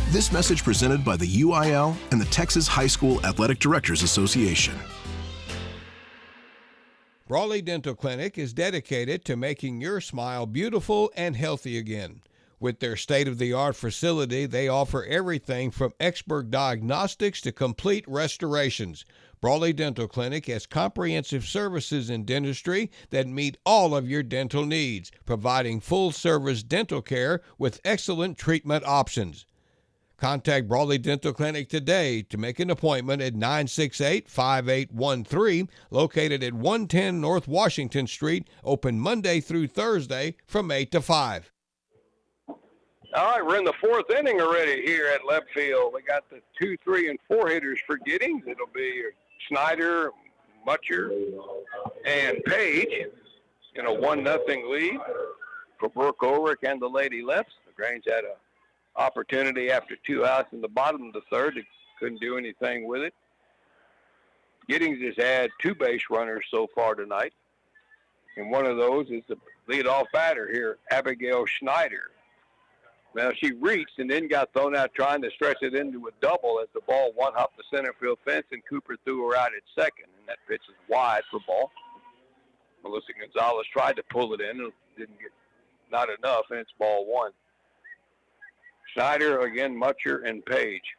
This message presented by the UIL and the Texas High School Athletic Directors Association. Brawley Dental Clinic is dedicated to making your smile beautiful and healthy again. With their state-of-the-art facility, they offer everything from expert diagnostics to complete restorations. Brawley Dental Clinic has comprehensive services in dentistry that meet all of your dental needs, providing full-service dental care with excellent treatment options. Contact Brawley Dental Clinic today to make an appointment at 968-5813, located at 110 North Washington Street, open Monday through Thursday from 8 to 5. All right, we're in the 4th inning already here at Lep Field. We got the 2, 3, and 4 hitters for Giddings. It'll be Snyder, Mutcher, and Page in a 1-0 lead for Brooke Ulrich and the Lady Leps. LaGrange had a opportunity after 2 outs in the bottom of the third. They couldn't do anything with it. Giddings has had 2 base runners so far tonight, and one of those is the leadoff batter here, Abigail Schneider. Well, she reached and then got thrown out trying to stretch it into a double as the ball one-hopped the center field fence, and Cooper threw her out at second, and that pitch is wide for ball. Melissa Gonzalez tried to pull it in and didn't get not enough, and it's ball 1. Schneider, again, Mutcher, and Page.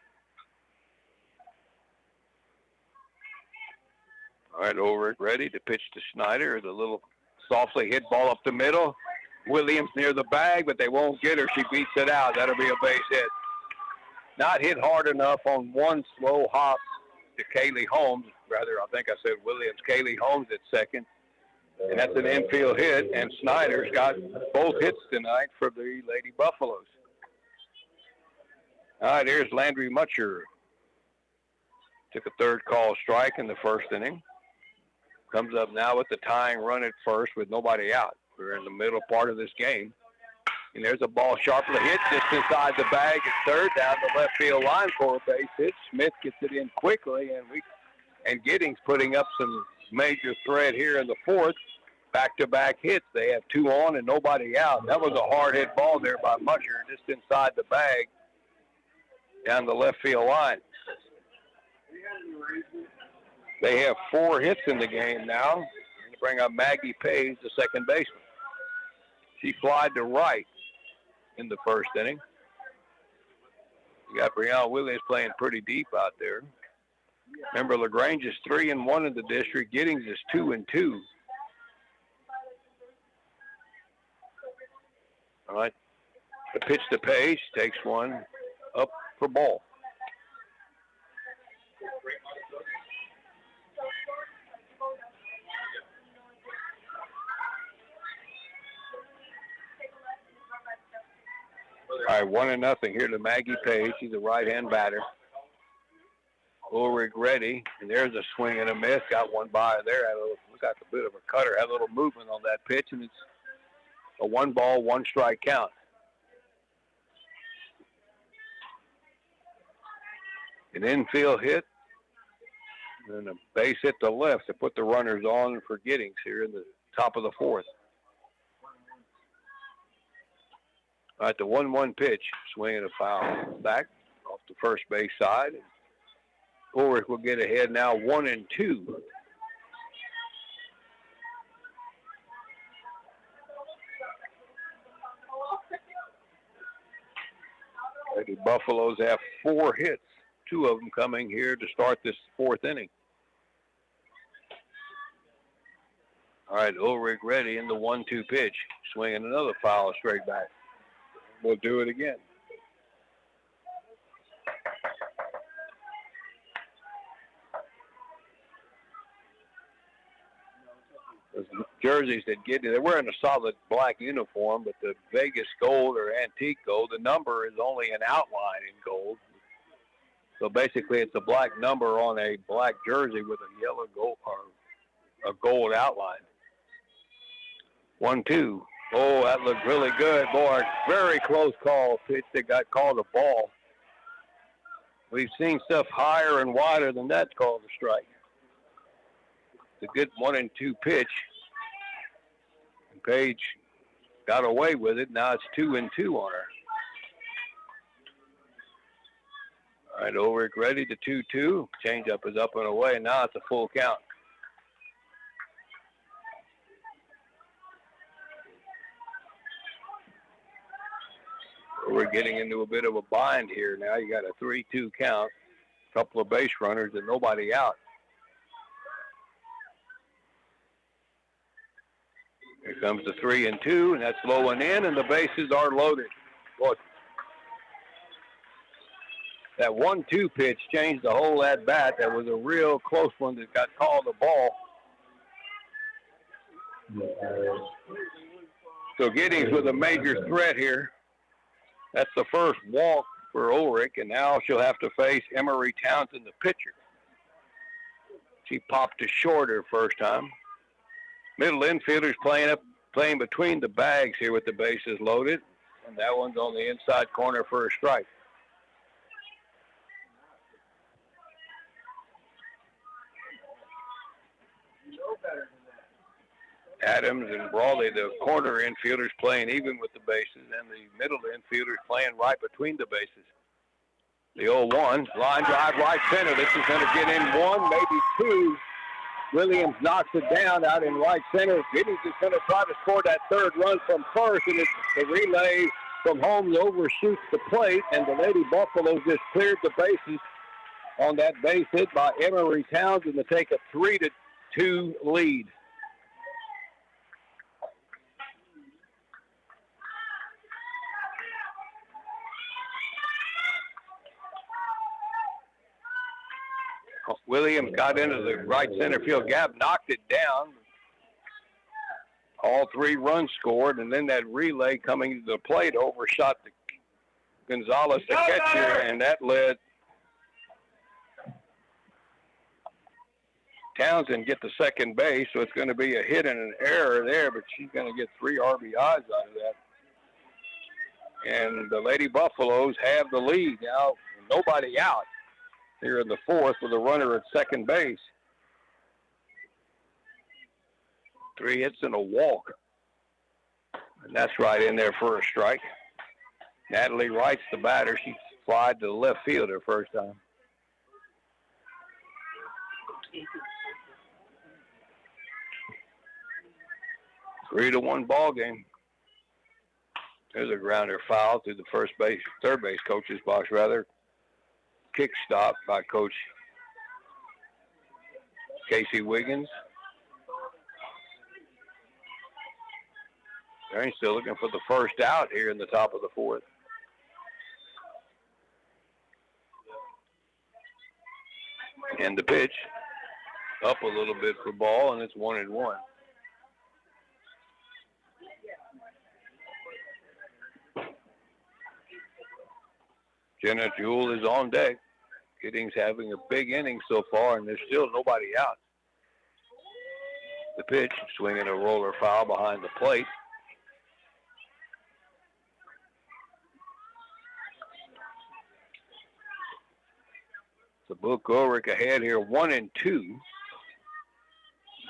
All right, Ulrich ready to pitch to Schneider. The little softly hit ball up the middle. Williams near the bag, but they won't get her. She beats it out. That'll be a base hit. Not hit hard enough on one slow hop to Kaylee Holmes. Rather, I think I said Williams. Kaylee Holmes at second. And that's an infield hit, and Snyder's got both hits tonight for the Lady Buffaloes. All right, here's Landry Mutcher. Took a third call strike in the first inning. Comes up now with the tying run at first with nobody out. We're in the middle part of this game. And there's a ball sharply hit just inside the bag at third down the left field line for a base hit. Smith gets it in quickly, and Giddings putting up some major threat here in the fourth. Back-to-back hits. They have 2 on and nobody out. That was a hard hit ball there by Mutcher just inside the bag down the left field line. They have 4 hits in the game now. They bring up Maggie Page, the second baseman. She flied to right in the first inning. You got Brianna Williams playing pretty deep out there. Remember, LaGrange is 3-1 in the district. Giddings is 2-2. All right. The pitch to Page takes one up for ball. All right, 1-0 here to Maggie Page. She's a right-hand batter. Ulrich ready, and there's a swing and a miss. Got one by there. Got a bit of a cutter. Had a little movement on that pitch, and it's a 1-ball, 1-strike count. An infield hit, and a base hit to left to put the runners on for Giddings here in the top of the fourth. All right, the 1-1 pitch, swinging a foul back off the first base side. Ulrich will get ahead now, 1-2. The Buffaloes have 4 hits, 2 of them coming here to start this fourth inning. All right, Ulrich ready in the 1-2 pitch, swinging another foul straight back. We'll do it again. Those jerseys that get they're wearing a solid black uniform, but the Vegas gold or antique gold, the number is only an outline in gold. So basically it's a black number on a black jersey with a yellow gold or a gold outline. 1-2. Oh, that looked really good. Boy, very close call. Pitch that got called a ball. We've seen stuff higher and wider than that's called a strike. It's a good 1-2 pitch. And Page got away with it. Now it's 2-2 on her. All right, Ulrich ready to 2-2. Changeup is up and away. Now it's a full count. We're getting into a bit of a bind here now. You got a 3-2 count, a couple of base runners and nobody out. Here comes the 3-2, and that's low and in, and the bases are loaded. Boy, that 1-2 pitch changed the whole at bat. That was a real close one that got called a ball. So Giddings with a major threat here. That's the first walk for Ulrich, and now she'll have to face Emery Townsend, the pitcher. She popped to short her first time. Middle infielders playing between the bags here with the bases loaded, and that one's on the inside corner for a strike. Adams and Brawley, the corner infielders, playing even with the bases, and the middle infielders playing right between the bases. The 0-1, line drive right center. This is going to get in 1, maybe 2. Williams knocks it down out in right center. Giddings is going to try to score that third run from first, and it's the relay from home overshoots the plate, and the Lady Buffaloes just cleared the bases on that base hit by Emery Townsend to take a 3-2 lead. Williams got into the right center field gap, knocked it down. All 3 runs scored, and then that relay coming to the plate overshot Gonzalez, the catcher, and that led Townsend get to second base, so it's going to be a hit and an error there, but she's going to get 3 RBIs out of that. And the Lady Buffaloes have the lead now, nobody out here in the fourth with a runner at second base. 3 hits and a walk. And that's right in there for a strike. Natalie Wright's the batter. She flied to the left field her first time. 3-1 ball game. There's a grounder foul through the third base coach's box, rather. Kick stop by Coach Casey Wiggins. They're still looking for the first out here in the top of the fourth. And the pitch up a little bit for ball, and it's 1-1. Jenna Jewell is on deck. Giddings having a big inning so far, and there's still nobody out. The pitch, swinging a roller foul behind the plate. So Book Ulrich ahead here, 1-2 to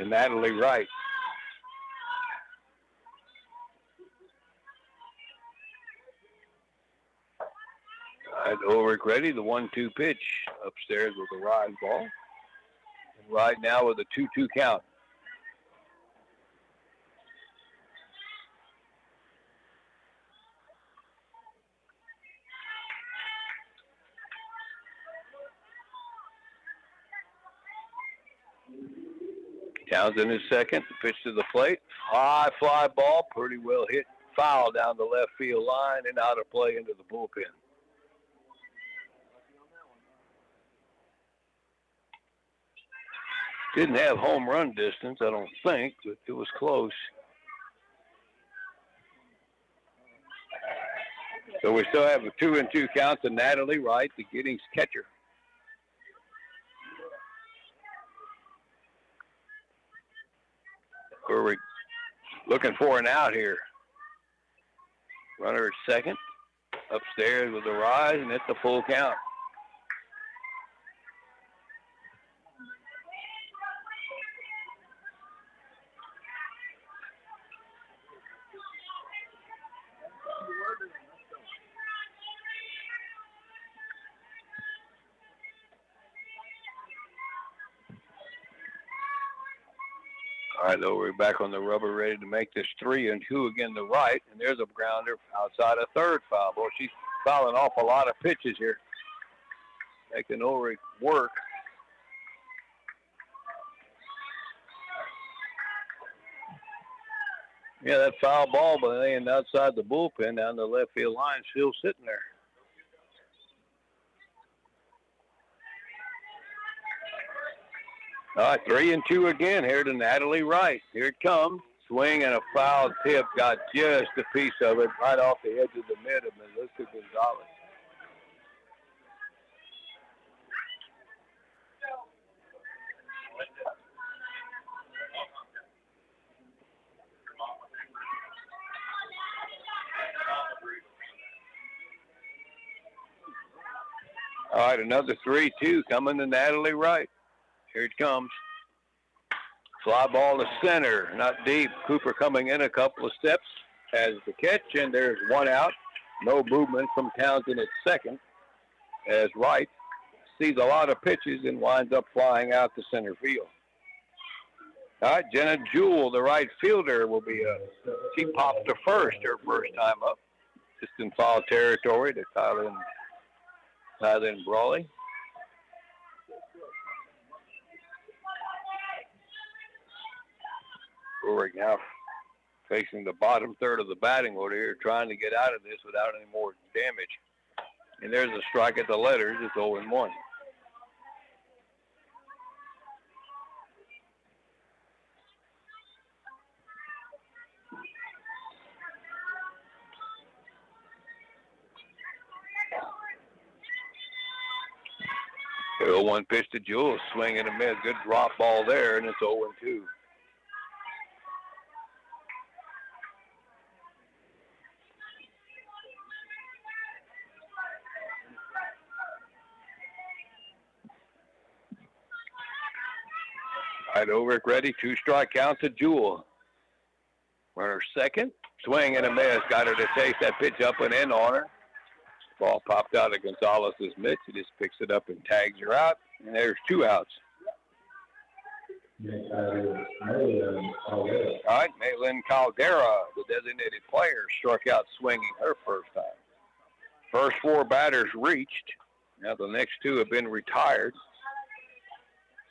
Natalie Wright. Ulrich ready, the 1-2 pitch upstairs with a rise ball. And right now with a 2-2 count. Townsend is second. The pitch to the plate. High fly ball, pretty well hit. Foul down the left field line and out of play into the bullpen. Didn't have home run distance, I don't think, but it was close. So we still have a 2-2 count to Natalie Wright, the Giddings catcher. We're looking for an out here. Runner at second, upstairs with a rise, and it's a full count. All right, though, we're back on the rubber, ready to make this 3-2 again to Wright. And there's a grounder outside a third foul. Boy, she's fouling off a lot of pitches here, making Ulrich work. Yeah, that foul ball laying outside the bullpen down the left field line, still sitting there. All right, 3-2 again here to Natalie Wright. Here it comes. Swing and a foul tip. Got just a piece of it right off the edge of the mid of Melissa Gonzalez. All right, another 3-2 coming to Natalie Wright. Here it comes. Fly ball to center, not deep. Cooper coming in a couple of steps, has the catch, and there's one out. No movement from Townsend at second, as Wright sees a lot of pitches and winds up flying out to center field. All right, Jenna Jewell, the right fielder, will be she pops to first her first time up. Just in foul territory to Tyler Brawley. Ulrich now facing the bottom third of the batting order here, trying to get out of this without any more damage. And there's a strike at the letters. It's 0-1. The 0-1 pitch to Jewell, swing and a miss. Good drop ball there, and it's 0-2. All right, Ulrich ready. 2-strike count to Jewell. Runner second. Swing and a miss. Got her to chase that pitch up and in on her. Ball popped out of Gonzalez's mitt. She just picks it up and tags her out. And there's 2 outs. All right, Maylin Caldera, the designated player, struck out swinging her first time. First 4 batters reached. Now the next 2 have been retired.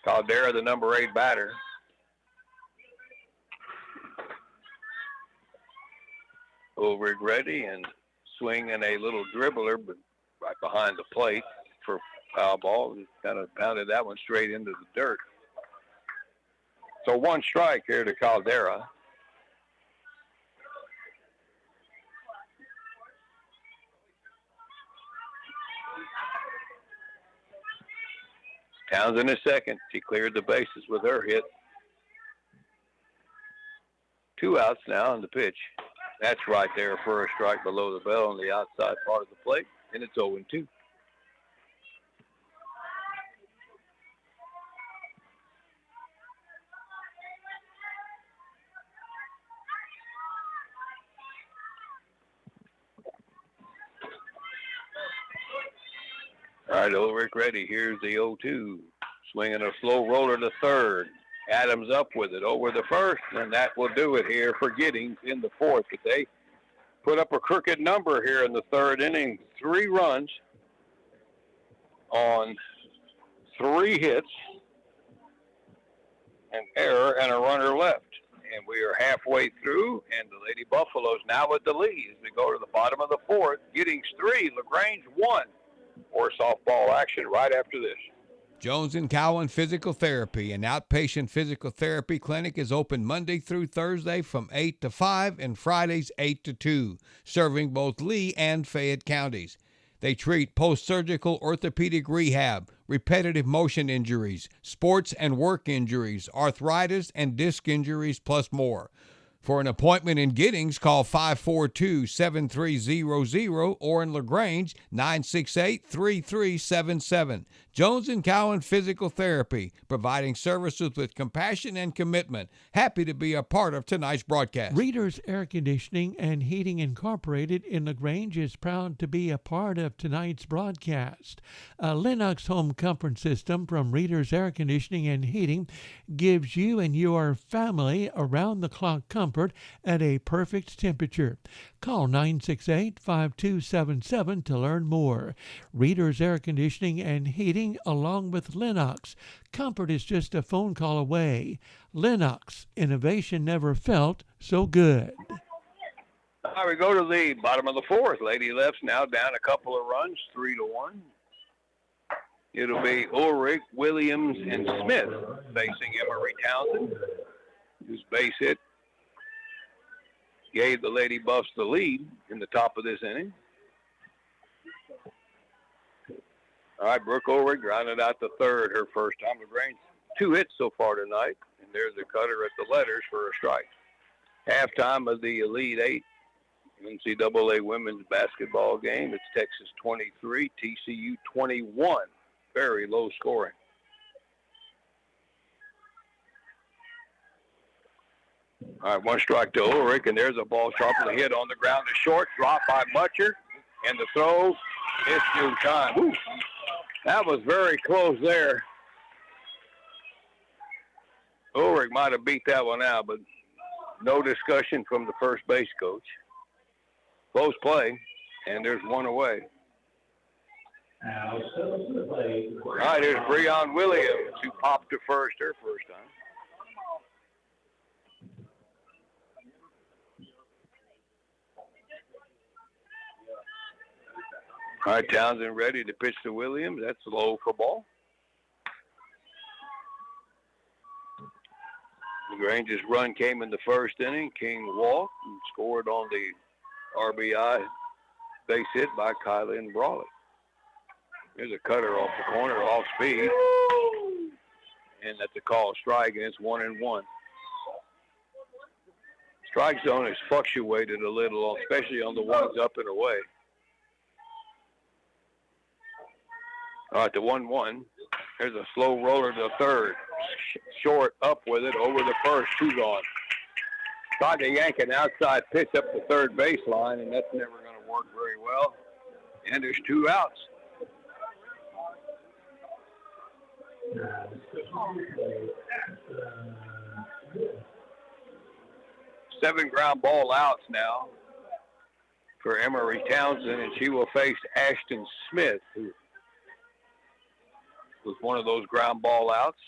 Caldera, the number 8 batter. Ulrich ready and swinging a little dribbler, but right behind the plate for foul ball. Just kind of pounded that one straight into the dirt. So 1 strike here to Caldera. Townsend is second. She cleared the bases with her hit. 2 outs now on the pitch. That's right there for a strike below the bell on the outside part of the plate, and it's 0-2. All right, Ulrich ready. Here's the 0-2. Swinging a slow roller to third. Adams up with it over the first, and that will do it here for Giddings in the 4th. But they put up a crooked number here in the 3rd inning. 3 runs on 3 hits, an error, and a runner left. And we are halfway through, and the Lady Buffaloes now with the lead as we go to the bottom of the 4th. Giddings 3, LaGrange 1. More softball action right after this. Jones & Cowan Physical Therapy, an outpatient physical therapy clinic, is open Monday through Thursday from 8 to 5 and Fridays 8 to 2, serving both Lee and Fayette counties. They treat post-surgical orthopedic rehab, repetitive motion injuries, sports and work injuries, arthritis and disc injuries, plus more. For an appointment in Giddings, call 542-7300 or in LaGrange, 968-3377. Jones & Cowan Physical Therapy, providing services with compassion and commitment. Happy to be a part of tonight's broadcast. Reader's Air Conditioning and Heating Incorporated in LaGrange is proud to be a part of tonight's broadcast. A Lennox home comfort system from Reader's Air Conditioning and Heating gives you and your family around-the-clock comfort at a perfect temperature. Call 968-5277 to learn more. Reader's Air Conditioning and Heating along with Lennox. Comfort is just a phone call away. Lennox, innovation never felt so good. All right, we go to the bottom of the 4th. Lady Leps now down a couple of runs, 3-1. It'll be Ulrich, Williams, and Smith facing Emery Townsend, whose base hit gave the Lady Buffs the lead in the top of this inning. All right, Brooke Ulrich grounded out the 3rd, her first time. LaGrange 2 hits so far tonight, and there's a cutter at the letters for a strike. Halftime of the Elite 8 NCAA women's basketball game. It's Texas 23, TCU 21. Very low scoring. All right, 1 strike to Ulrich, and there's a ball sharply hit on the ground to short. Drop by Butcher, and the throw is due time. Woo. That was very close there. Ulrich might have beat that one out, but no discussion from the first base coach. Close play, and there's 1 away. All right, here's Breon Williams, who popped to first her first time. All right, Townsend ready to pitch to Williams. That's low for ball. LaGrange's run came in the first inning. King walked and scored on the RBI base hit by Kylie Brawley. There's a cutter off the corner, off speed. And that's a call strike, and it's 1-1. Strike zone has fluctuated a little, especially on the ones up and away. All right, the 1-1. There's a slow roller to third. Short up with it over the first. 2 gone. Tried to yank an outside pitch up the third baseline, and that's never going to work very well. And there's 2 outs. 7 ground ball outs now for Emery Townsend, and she will face Ashton Smith, who was one of those ground ball outs.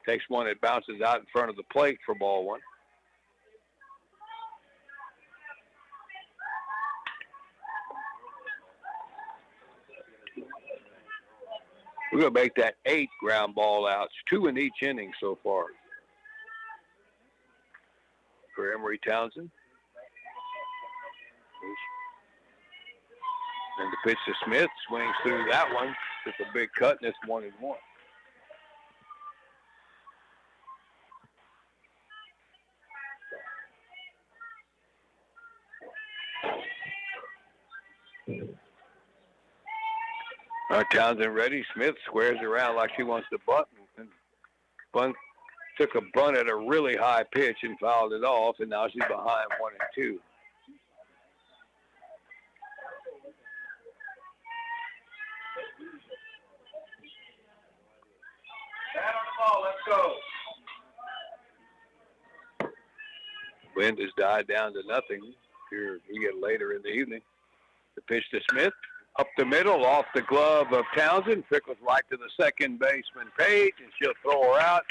Takes one that bounces out in front of the plate for ball one. We're going to make that 8 ground ball outs, 2 in each inning so far for Emery Townsend. And the pitch to Smith, swings through that one. It's a big cut, and it's 1-1. All right, Townsend ready. Smith squares around like she wants to bunt. And took a bunt at a really high pitch and fouled it off, and now she's behind 1-2. Let's go. Wind has died down to nothing. Here we get later in the evening. The pitch to Smith, up the middle, off the glove of Townsend. Trickles right to the second baseman, Page, and she'll throw her out.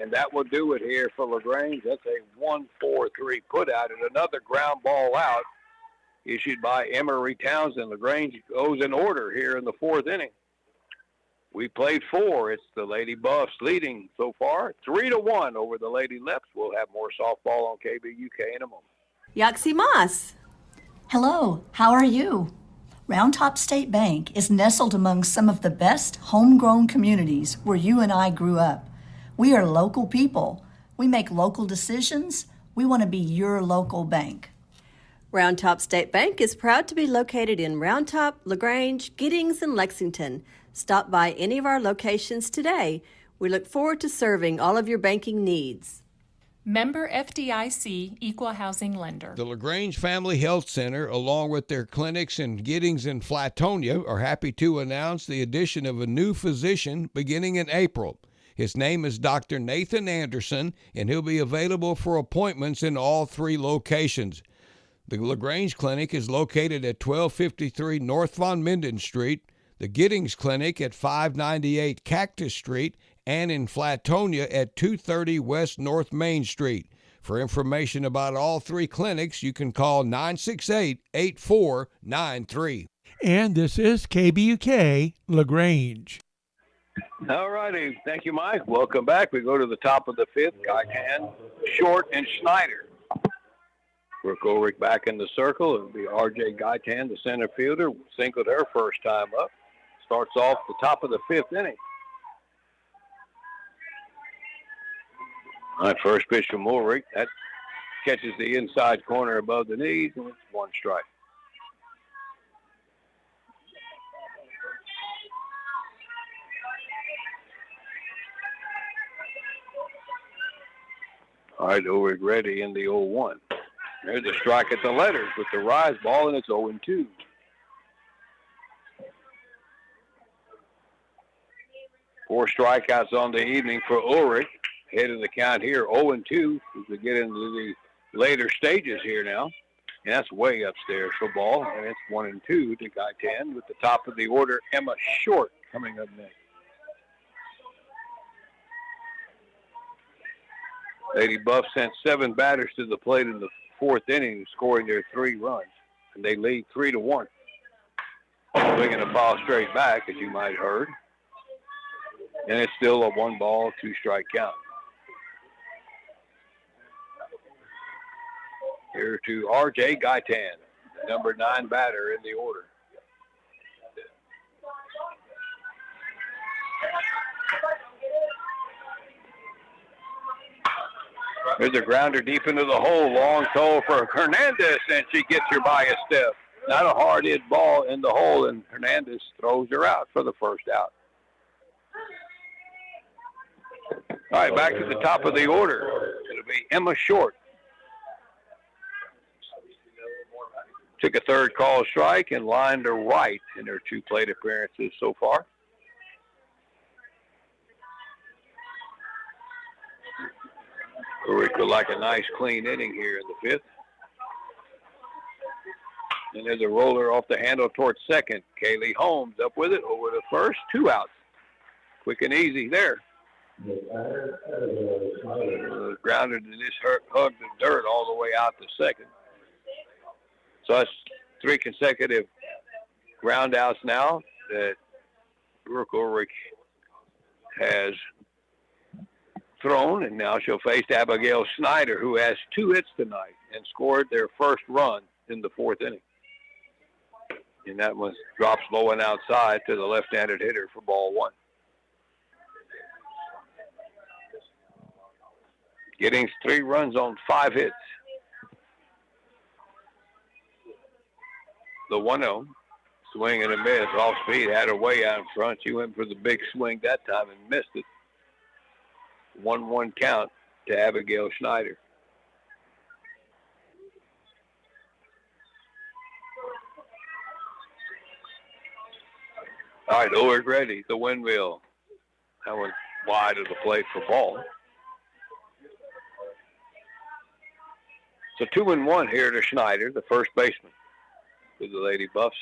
And that will do it here for LaGrange. That's a 1-4-3 put out, and another ground ball out issued by Emery Townsend. LaGrange goes in order here in the 4th inning. We played 4. It's the Lady Buffs leading so far 3-1 over the Lady Leps. We'll have more softball on KVUK in a moment. Yaxie Moss. Hello, how are you? Round Top State Bank is nestled among some of the best homegrown communities where you and I grew up. We are local people. We make local decisions. We want to be your local bank. Round Top State Bank is proud to be located in Round Top, LaGrange, Giddings, and Lexington. Stop by any of our locations today. We look forward to serving all of your banking needs. Member FDIC Equal Housing Lender. The LaGrange Family Health Center, along with their clinics in Giddings and Flatonia, are happy to announce the addition of a new physician beginning in April. His name is Dr. Nathan Anderson, and he'll be available for appointments in all 3 locations. The LaGrange Clinic is located at 1253 North Von Minden Street, the Giddings Clinic at 598 Cactus Street, and in Flatonia at 230 West North Main Street. For information about all 3 clinics, you can call 968-8493. And this is KBUK LaGrange. All righty. Thank you, Mike. Welcome back. We go to the top of the 5th. Guytan, Short, and Schneider. Brooke Ulrich back in the circle. It'll be R.J. Guytan, the center fielder. Singled her first time up. Starts off the top of the 5th inning. All right, first pitch from Ulrich. That catches the inside corner above the knees, and it's 1 strike. All right, Ulrich ready in the 0-1. There's a strike at the letters with the rise ball, and it's 0-2. Four strikeouts on the evening for Ulrich. Head of the count here, 0-2, as we get into the later stages here now. And that's way upstairs for ball, and it's 1-2 to Guytan with the top of the order, Emma Short, coming up next. Lady Buff sent 7 batters to the plate in the 4th inning, scoring their 3 runs, and they lead 3-1. Swinging a ball straight back, as you might have heard. And it's still a 1-ball, 2-strike count. Here to R.J. Guytan, number 9 batter in the order. There's a grounder deep into the hole. Long throw for Hernandez, and she gets her by a step. Not a hard hit ball in the hole, and Hernandez throws her out for the first out. All right, back to the top of the order. It'll be Emma Short. Took a 3rd call strike and lined to right in her 2 plate appearances so far. Ulrich would like a nice clean inning here in the 5th. And there's a roller off the handle towards second. Kaylee Holmes up with it over the first. 2 outs. Quick and easy there. Grounded and just hugged the dirt all the way out to second. So that's 3 consecutive ground outs now that Brooke Ulrich has thrown, and now she'll face Abigail Snyder, who has 2 hits tonight and scored their first run in the 4th inning. And that one drops low and outside to the left-handed hitter for ball 1. Giddings 3 runs on 5 hits. The 1-0, swing and a miss, off speed, had her way out in front. She went for the big swing that time and missed it. 1-1 count to Abigail Schneider. All right, Ulrich ready, the windmill. That one wide of the plate for ball. So 2-1 here to Schneider, the first baseman for the Lady Buffs.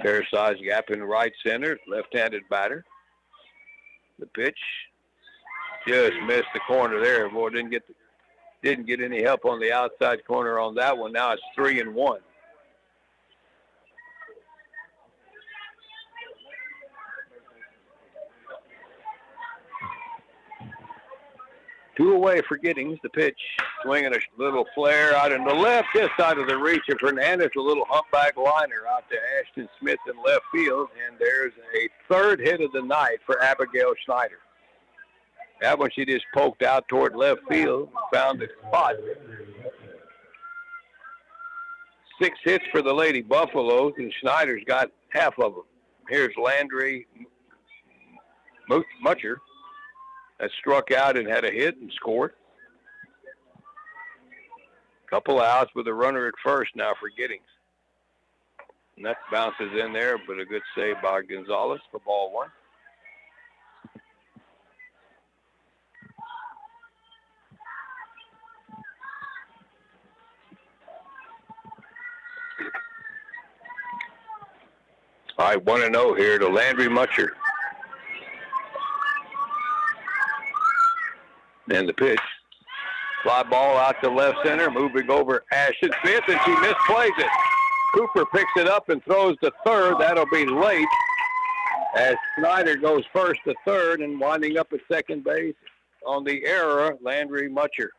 Fair size gap in right center, left-handed batter. The pitch just missed the corner there. Boy, didn't get any help on the outside corner on that one. Now it's 3-1. Two away for Giddings. The pitch, swinging a little flare out in the left, just out of the reach of Hernandez. A little humpback liner out to Ashton Smith in left field, and there's a 3rd hit of the night for Abigail Schneider. That one she just poked out toward left field, found the spot. 6 hits for the Lady Buffaloes, and Schneider's got half of them. Here's Landry Mutcher. That struck out and had a hit and scored. Couple of outs with a runner at first now for Giddings. And that bounces in there, but a good save by Gonzalez for ball 1. All right, 1-0 here to Landry Mutcher. And the pitch. Fly ball out to left center, moving over Ashton Smith, and she misplays it. Cooper picks it up and throws to third. That'll be late as Snyder goes first to third and winding up at second base on the error, Landry Mutcher.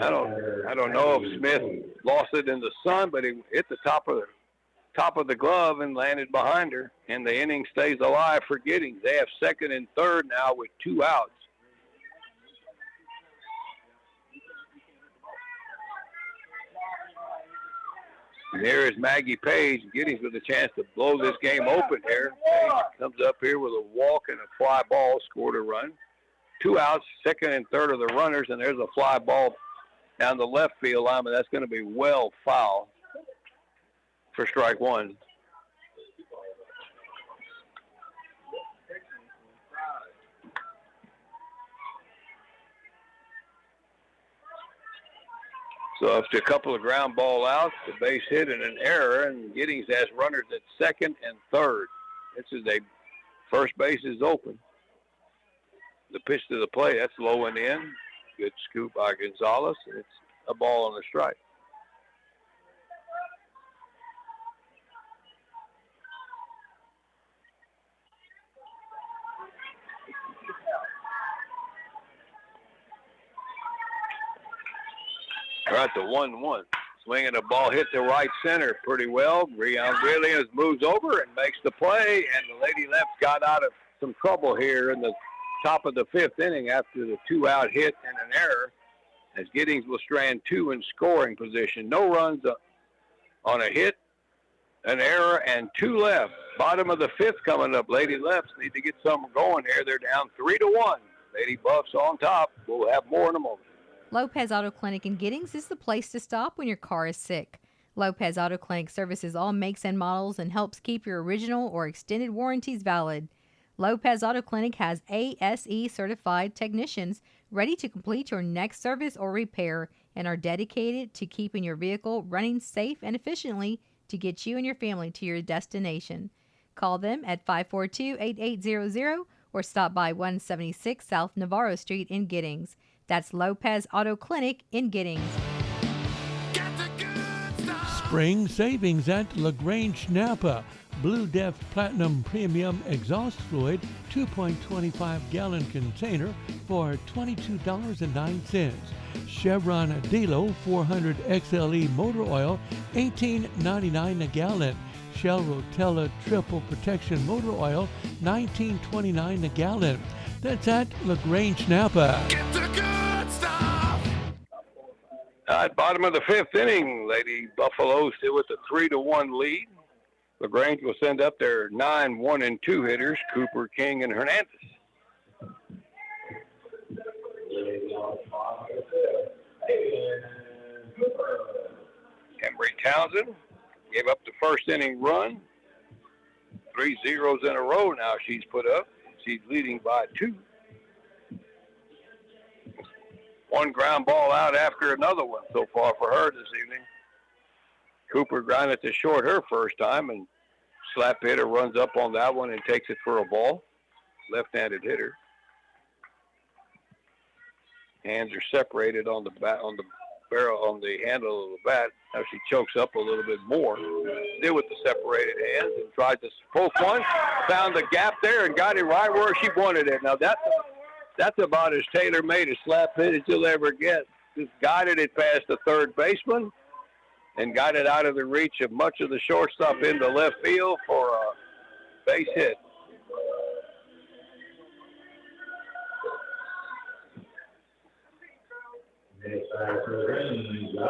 I don't know if Smith lost it in the sun, but he hit the top of the glove and landed behind her, and the inning stays alive for Giddings. They have second and third now with 2 outs. And there is Maggie Page. Giddings with a chance to blow this game open here. Page comes up here with a walk and a fly ball, scored a run. 2 outs, second and third of the runners, and there's a fly ball down the left field line, but that's going to be well foul for strike 1. So after a couple of ground ball outs, the base hit and an error, and Giddings has runners at second and third. This is first base is open. The pitch to the plate, that's low and in. Good scoop by Gonzalez, and it's a ball on the strike. All right, the 1-1. Swinging a ball hit to right center pretty well. Breon Williams moves over and makes the play, and the Lady Leps got out of some trouble here in the top of the 5th inning after the 2-out hit and an error, as Giddings will strand 2 in scoring position. No runs on a hit, an error, and 2 left. Bottom of the 5th coming up. Lady Leps need to get something going here. They're down 3-1. Lady Buffs on top. We'll have more in a moment. Lopez Auto Clinic in Giddings is the place to stop when your car is sick. Lopez Auto Clinic services all makes and models and helps keep your original or extended warranties valid. Lopez Auto Clinic has ASE certified technicians ready to complete your next service or repair and are dedicated to keeping your vehicle running safe and efficiently to get you and your family to your destination. Call them at 542-8800 or stop by 176 South Navarro Street in Giddings. That's Lopez Auto Clinic in Giddings. Spring savings at LaGrange Napa. Blue Def Platinum Premium Exhaust Fluid 2.25 gallon container for $22.09. Chevron Delo 400 XLE motor oil $18.99 a gallon. Shell Rotella Triple Protection motor oil $19.29 a gallon. That's at LaGrange Napa. Get the good stuff. At bottom of the fifth inning, Lady Buffalo still with a 3-1 lead. LaGrange will send up their 9, 1, and 2 hitters, Cooper, King, and Hernandez. Embry Townsend gave up the first inning run. 3 zeros in a row now she's put up. She's leading by 2. One ground ball out after another one so far for her this evening. Cooper grounded to short her first time, and slap hitter runs up on that one and takes it for a ball. Left-handed hitter. Hands are separated on the bat, on the barrel, on the handle of the bat. Now she chokes up a little bit more. Did with the separated hands and tried to poke one. Found the gap there and got it right where she wanted it. Now that's about as tailor-made a slap hit as you'll ever get. Just guided it past the third baseman and got it out of the reach of much of the shortstop into left field for a base hit.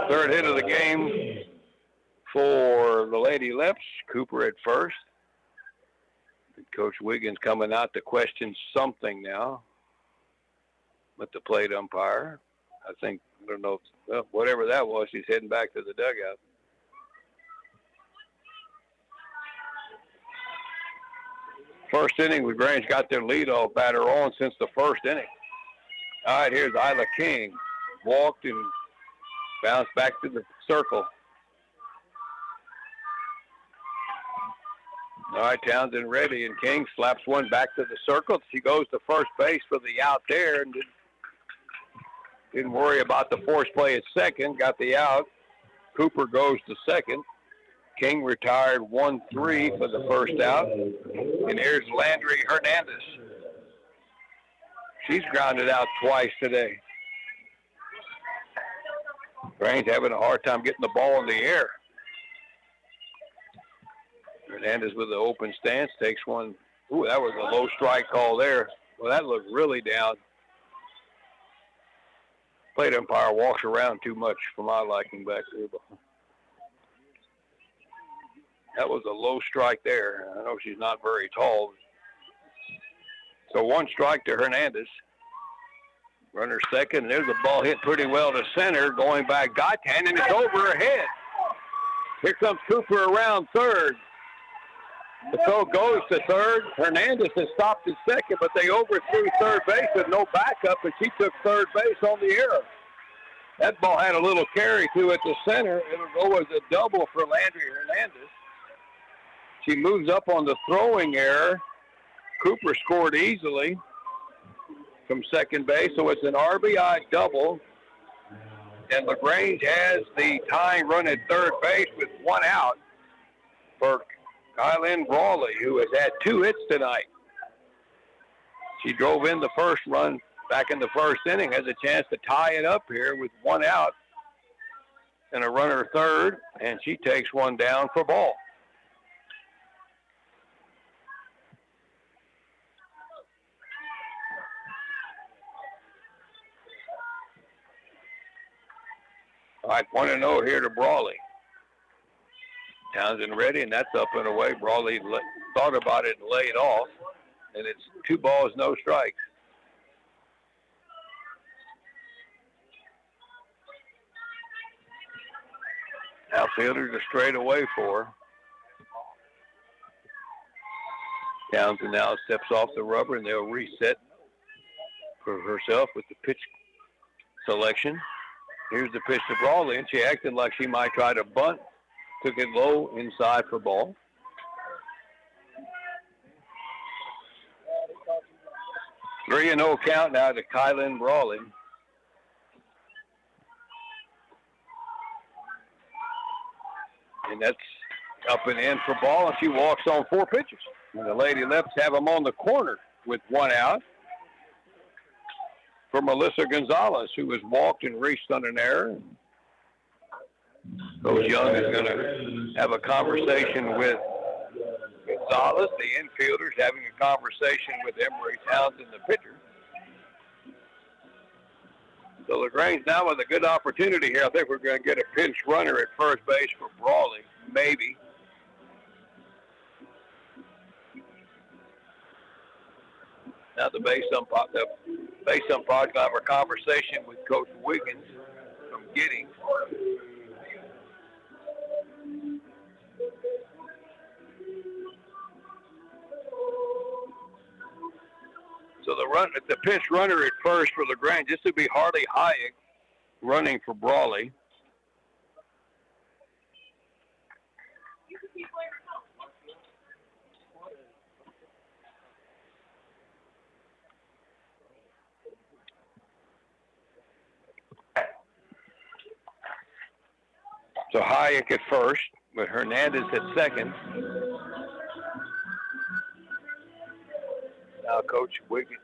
Third hit of the game for the Lady Leps. Cooper at first. Coach Wiggins coming out to question something now with the plate umpire. I don't know, well, whatever that was, he's heading back to the dugout. First inning, LaGrange got their leadoff batter on since the first inning. All right, here's Isla King. Walked and bounced back to the circle. All right, Townsend ready, and King slaps one back to the circle. She goes to first base for the out there and didn't worry about the force play at second. Got the out. Cooper goes to second. King retired 1-3 for the first out. And here's Landry Hernandez. She's grounded out twice today. Grange having a hard time getting the ball in the air. Hernandez with the open stance takes one. Ooh, that was a low strike call there. Well, that looked really down. Plate umpire walks around too much for my liking back there. That was a low strike there. I know she's not very tall. So one strike to Hernandez. Runner second, and there's a ball hit pretty well to center, going back Gottan, and it's over her head. Here comes Cooper around third. The throw goes to third. Hernandez has stopped at second, but they overthrew third base with no backup, and she took third base on the error. That ball had a little carry to it to center. It'll go as a double for Landry Hernandez. She moves up on the throwing error. Cooper scored easily from second base, so it's an RBI double. And LaGrange has the tying run at third base with one out for Kylen Brawley, who has had 2 hits tonight. She drove in the first run back in the first inning, has a chance to tie it up here with one out and a runner third, and she takes one down for ball. All right, 1-0 here to Brawley. Townsend ready, and that's up and away. Brawley thought about it and laid off, and it's 2 balls, no strikes. Outfielders are straight away for her. Townsend now steps off the rubber, and they'll reset for herself with the pitch selection. Here's the pitch to Brawley, and she acted like she might try to bunt. Took it low inside for ball. Three and 0 count now to Kylan Brawley. And that's up and in for ball, and she walks on 4 pitches. And the Lady Leps have them on the corner with 1 out for Melissa Gonzalez, who has walked and reached on an error. Coach Young is going to have a conversation with Gonzalez. The infielders having a conversation with Emery Townsend, the pitcher. So LaGrange now with a good opportunity here. I think we're going to get a pinch runner at first base for Brawley, maybe. Now the base umpire going to have a conversation with Coach Wiggins from Giddings. So the pinch runner at first for LaGrange, this would be Harley Hayek running for Brawley. So Hayek at first, with Hernandez at second. Now Coach Wiggins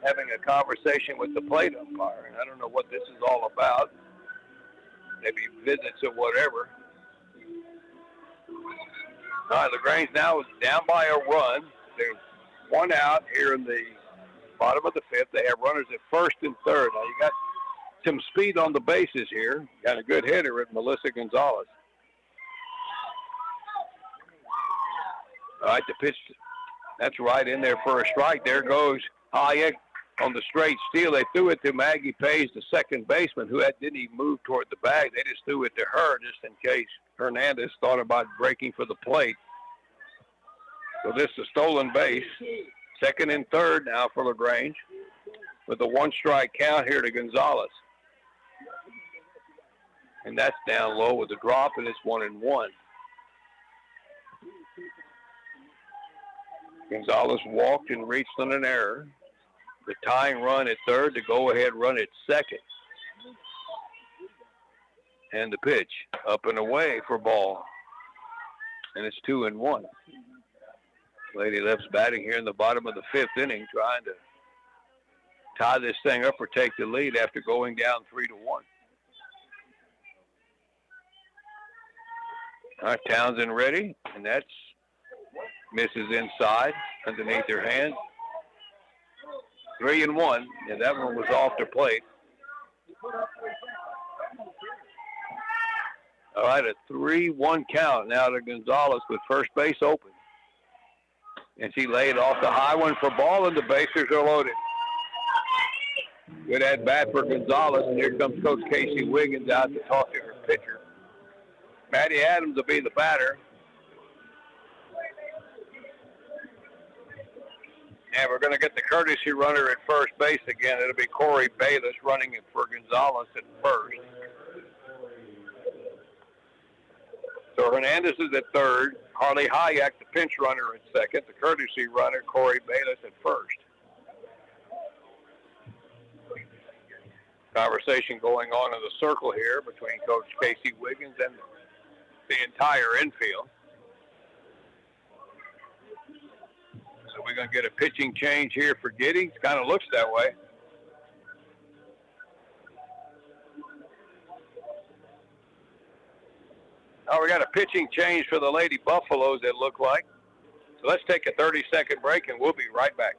having a conversation with the plate umpire, and I don't know what this is all about. Maybe visits or whatever. All right, LaGrange now is down by a run. There's 1 out here in the bottom of the 5th. They have runners at first and third. Now you got some speed on the bases here. Got a good hitter at Melissa Gonzalez. All right, the pitch, that's right in there for a strike. There goes Hayek on the straight steal. They threw it to Maggie Page, the second baseman, who didn't even move toward the bag. They just threw it to her just in case Hernandez thought about breaking for the plate. So this is a stolen base. Second and third now for LaGrange with a 1-strike count here to Gonzalez. And that's down low with a drop, and it's 1-1. Gonzalez walked and reached on an error. The tying run at third, the go-ahead run at second. And the pitch up and away for ball. And it's 2-1. Lady Leps batting here in the bottom of the 5th inning, trying to tie this thing up or take the lead after going down 3-1. All right, Townsend ready, and that's misses inside underneath her hand. 3-1, and that one was off the plate. All right, a 3-1 count now to Gonzalez with first base open. And she laid off the high one for ball, and the bases are loaded. Good at bat for Gonzalez, and here comes Coach Casey Wiggins out to talk to her pitcher. Maddie Adams will be the batter. And we're going to get the courtesy runner at first base again. It'll be Corey Bayless running it for Gonzalez at first. So Hernandez is at third. Harley Hayek, the pinch runner, at second. The courtesy runner, Corey Bayless, at first. Conversation going on in the circle here between Coach Casey Wiggins and the entire infield. So we're going to get a pitching change here for Giddings. Kind of looks that way. Oh, we got a pitching change for the Lady Buffaloes, it looked like. So let's take a 30-second break, and we'll be right back.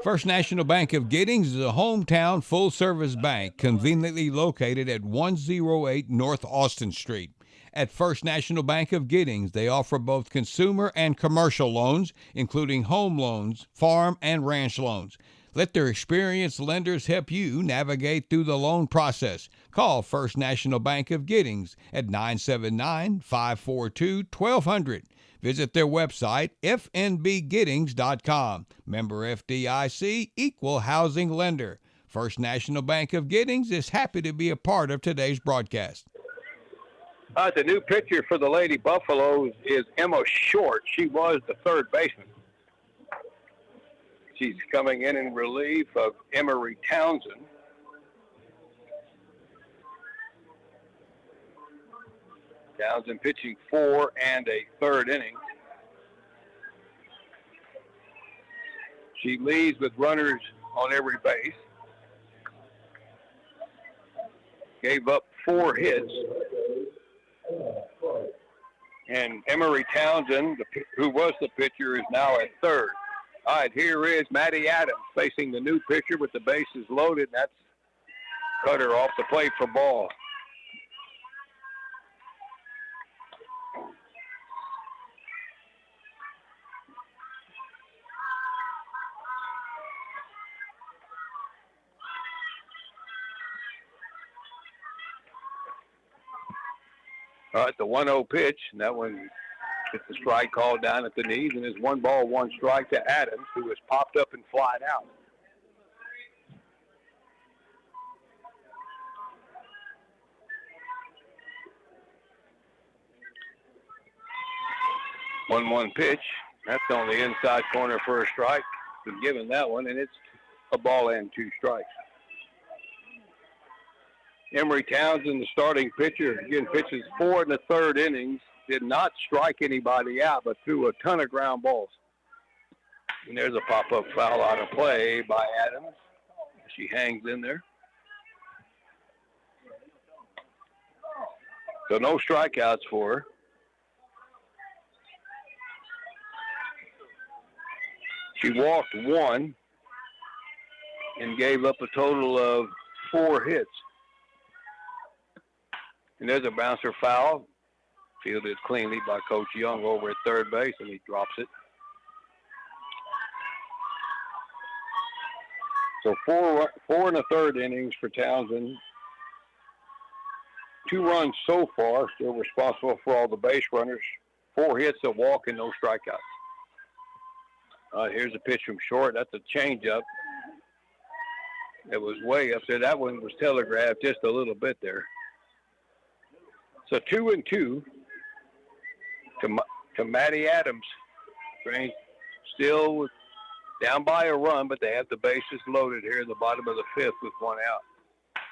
First National Bank of Giddings is a hometown full-service bank conveniently located at 108 North Austin Street. At First National Bank of Giddings, they offer both consumer and commercial loans, including home loans, farm and ranch loans. Let their experienced lenders help you navigate through the loan process. Call First National Bank of Giddings at 979-542-1200. Visit their website, fnbgiddings.com. Member FDIC, equal housing lender. First National Bank of Giddings is happy to be a part of today's broadcast. The new pitcher for the Lady Buffaloes is Emma Short. She was the third baseman. She's coming in relief of Emery Townsend. Townsend pitching 4 and a third inning. She leads with runners on every base. Gave up 4 hits. And Emery Townsend, who was the pitcher, is now at third. All right, here is Maddie Adams facing the new pitcher with the bases loaded. That's cutter off the plate for ball. All right, the 1-0 pitch, and that one gets the strike called down at the knees, and it's 1 ball, 1 strike to Adams, who has popped up and flied out. One pitch. That's on the inside corner for a strike. Been given that one, and it's a ball and 2 strikes. Emery Townsend, the starting pitcher, again pitches 4 in the third innings. Did not strike anybody out, but threw a ton of ground balls. And there's a pop-up foul out of play by Adams. She hangs in there. So no strikeouts for her. She walked 1 and gave up a total of 4 hits. And there's a bouncer foul. Fielded cleanly by Coach Young over at third base, and he drops it. So 4 in the third innings for Townsend. 2 runs so far, still responsible for all the base runners. 4 hits, a walk, and no strikeouts. Here's a pitch from short. That's a changeup. It was way up there. That one was telegraphed just a little bit there. So 2-2 to Maddie Adams. LaGrange still down by a run, but they have the bases loaded here in the bottom of the 5th with 1 out.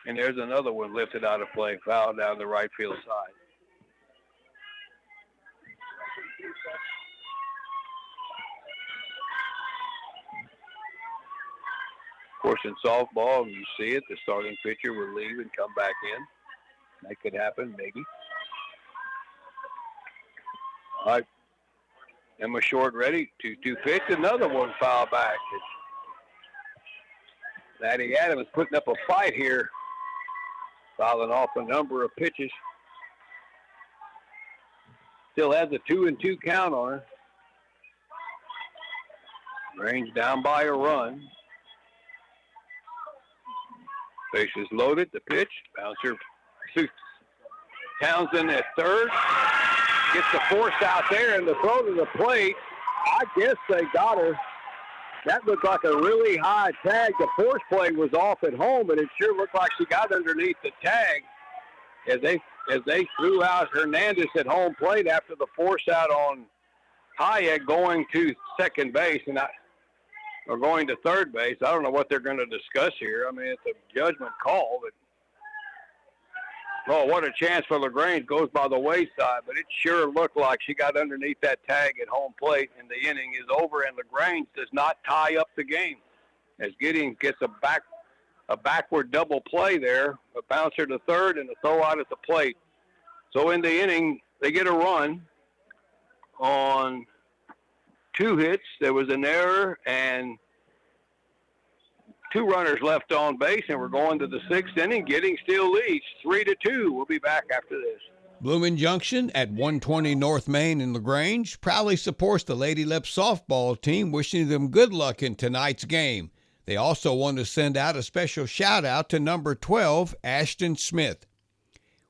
And there's another one lifted out of play, foul down the right field side. Of course, in softball, you see it, the starting pitcher will leave and come back in. That could happen, maybe. All right. Emma Short ready. 2-2 pitch. Another one foul back. Maddie Adams putting up a fight here. Fouling off a number of pitches. Still has a 2-2 count on her. LaGrange down by a run. Bases loaded. The pitch. Bouncer. Townsend at third. Gets the force out there and the throw to the plate. I guess they got her. That looked like a really high tag. The force play was off at home, but it sure looked like she got underneath the tag as they threw out Hernandez at home plate after the force out on Hayek going to second base or going to third base. I don't know what they're going to discuss here. I mean, it's a judgment call, but oh, what a chance for LaGrange. Goes by the wayside, but it sure looked like she got underneath that tag at home plate, and the inning is over, and LaGrange does not tie up the game as Giddings gets a backward double play there, a bouncer to third and a throw out at the plate. So in the inning, they get a run on 2 hits. There was an error and 2 runners left on base, and we're going to the 6th inning. Giddings still leads 3-2. We'll be back after this. Blooming Junction at 120 North Main in LaGrange proudly supports the Lady Leps softball team, wishing them good luck in tonight's game. They also want to send out a special shout-out to number 12, Ashton Smith.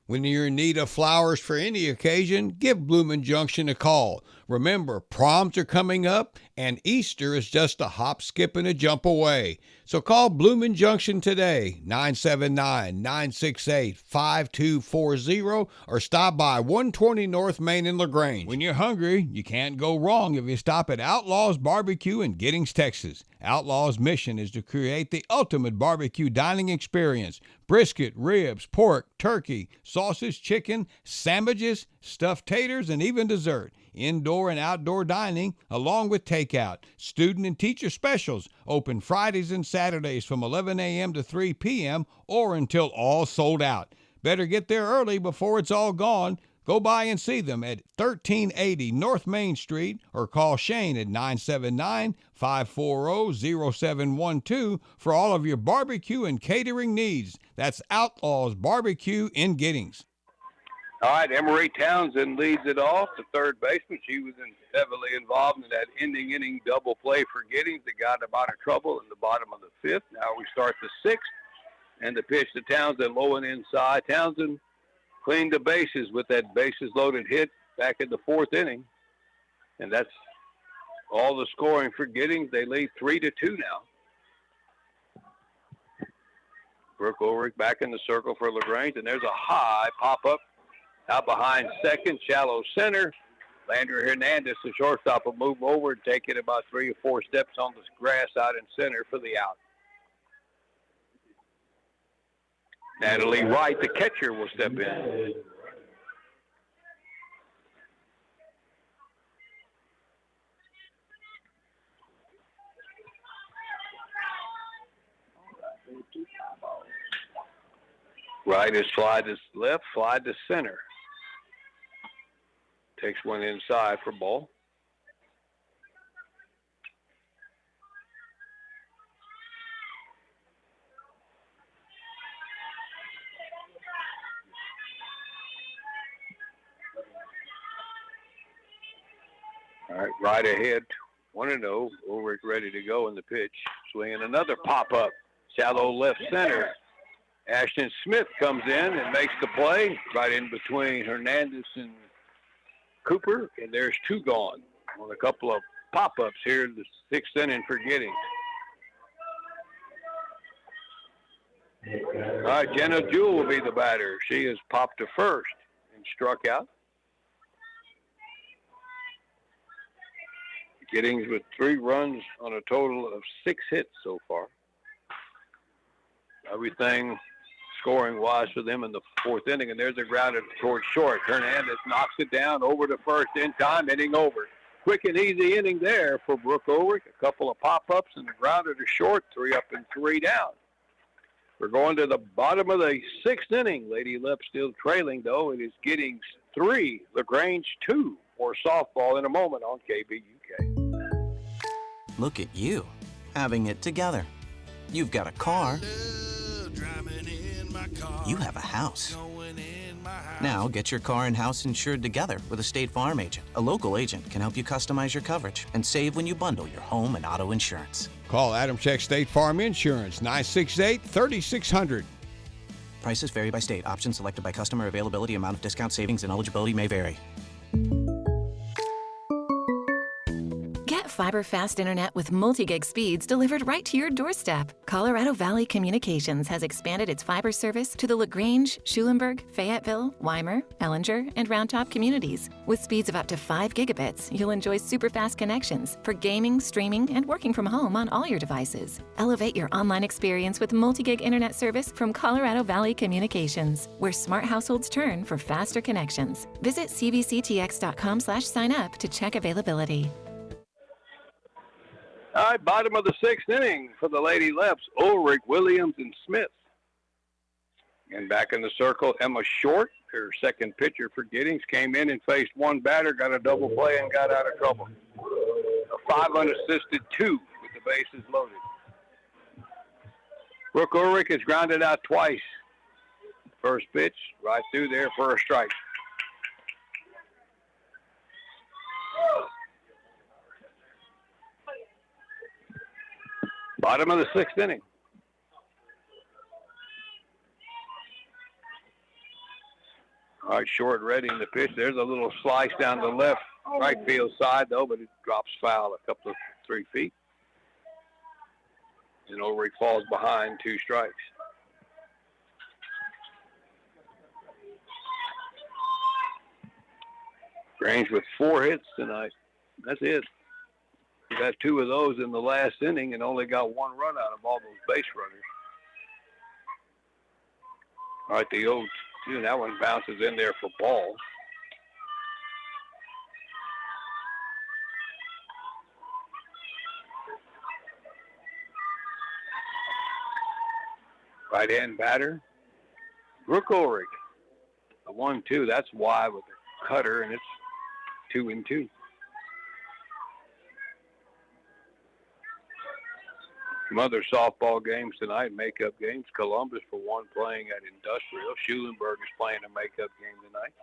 When you're in need of flowers for any occasion, give Blooming Junction a call. Remember, proms are coming up, and Easter is just a hop, skip, and a jump away. So call Bloomin' Junction today, 979-968-5240, or stop by 120 North Main in LaGrange. When you're hungry, you can't go wrong if you stop at Outlaws Barbecue in Giddings, Texas. Outlaws' mission is to create the ultimate barbecue dining experience. Brisket, ribs, pork, turkey, sausage, chicken, sandwiches, stuffed taters, and even dessert. Indoor and outdoor dining, along with takeout. Student and teacher specials, open Fridays and Saturdays from 11 a.m. to 3 p.m. or until all sold out. Better get there early before it's all gone. Go by and see them at 1380 North Main Street or call Shane at 979-540-0712 for all of your barbecue and catering needs. That's Outlaws Barbecue in Giddings. All right, Emery Townsend leads it off, the third baseman. She was heavily involved in that ending inning double play for Giddings that got them out of trouble in the bottom of the fifth. Now we start the sixth, and the pitch to Townsend low and inside. Townsend cleaned the bases with that bases-loaded hit back in the fourth inning, and that's all the scoring for Giddings. They lead 3-2 now. Brooke Ulrich back in the circle for LaGrange, and there's a high pop-up out behind second, shallow center. Landry Hernandez, the shortstop, will move over and take it about 3 or 4 steps on the grass out in center for the out. Natalie Wright, the catcher, will step in. Right is slide to left, slide to center. Takes one inside for ball. All right, right ahead, 1-0. Ulrich ready to go in the pitch. Swinging another pop-up, shallow left center. Ashton Smith comes in and makes the play right in between Hernandez and Cooper, and there's 2 gone on a couple of pop-ups here in the sixth inning for Giddings. All right, Jenna Jewell will be the batter. She has popped to first and struck out. Giddings with 3 runs on a total of 6 hits so far. Everything scoring-wise for them in the fourth inning, and there's a grounder towards short. Hernandez knocks it down over to first in time, inning over. Quick and easy inning there for Brooke Ulrich. A couple of pop-ups and a grounder to short, 3 up and 3 down. We're going to the bottom of the sixth inning. Lady Leps still trailing, though. It is Giddings 3, LaGrange 2 for softball in a moment on KVUK. Look at you, having it together. You've got a car. You have a house. Now get your car and house insured together with a State Farm agent. A local agent can help you customize your coverage and save when you bundle your home and auto insurance. Call Adam Check State Farm Insurance, 968-3600. Prices vary by state. Options selected by customer. Availability, amount of discount, savings, and eligibility may vary. Get fiber fast internet with multi-gig speeds delivered right to your doorstep. Colorado Valley Communications has expanded its fiber service to the LaGrange, Schulenburg, Fayetteville, Weimar, Ellinger, and Round Top communities. With speeds of up to 5 gigabits, you'll enjoy super fast connections for gaming, streaming, and working from home on all your devices. Elevate your online experience with multi-gig internet service from Colorado Valley Communications, where smart households turn for faster connections. Visit cvctx.com/sign up to check availability. All right, bottom of the sixth inning for the Lady Leps, Ulrich, Williams, and Smith. And back in the circle, Emma Short, her second pitcher for Giddings, came in and faced one batter, got a double play, and got out of trouble. A 5 unassisted 2 with the bases loaded. Brooke Ulrich has grounded out twice. First pitch, right through there for a strike. Bottom of the sixth inning. All right, Short ready in the pitch. There's a little slice down the left right field side, though, but it drops foul a couple of 3 feet. And Ulrich falls behind, 2 strikes. Grange with 4 hits tonight. That's it. We got 2 of those in the last inning and only got 1 run out of all those base runners. All right, the 0-2, that one bounces in there for ball. Right-hand batter, Brooke Ulrich. A 1-2, that's wide with the cutter, and it's 2-2. Some other softball games tonight, makeup games. Columbus, for one, playing at Industrial. Schulenburg is playing a makeup game tonight.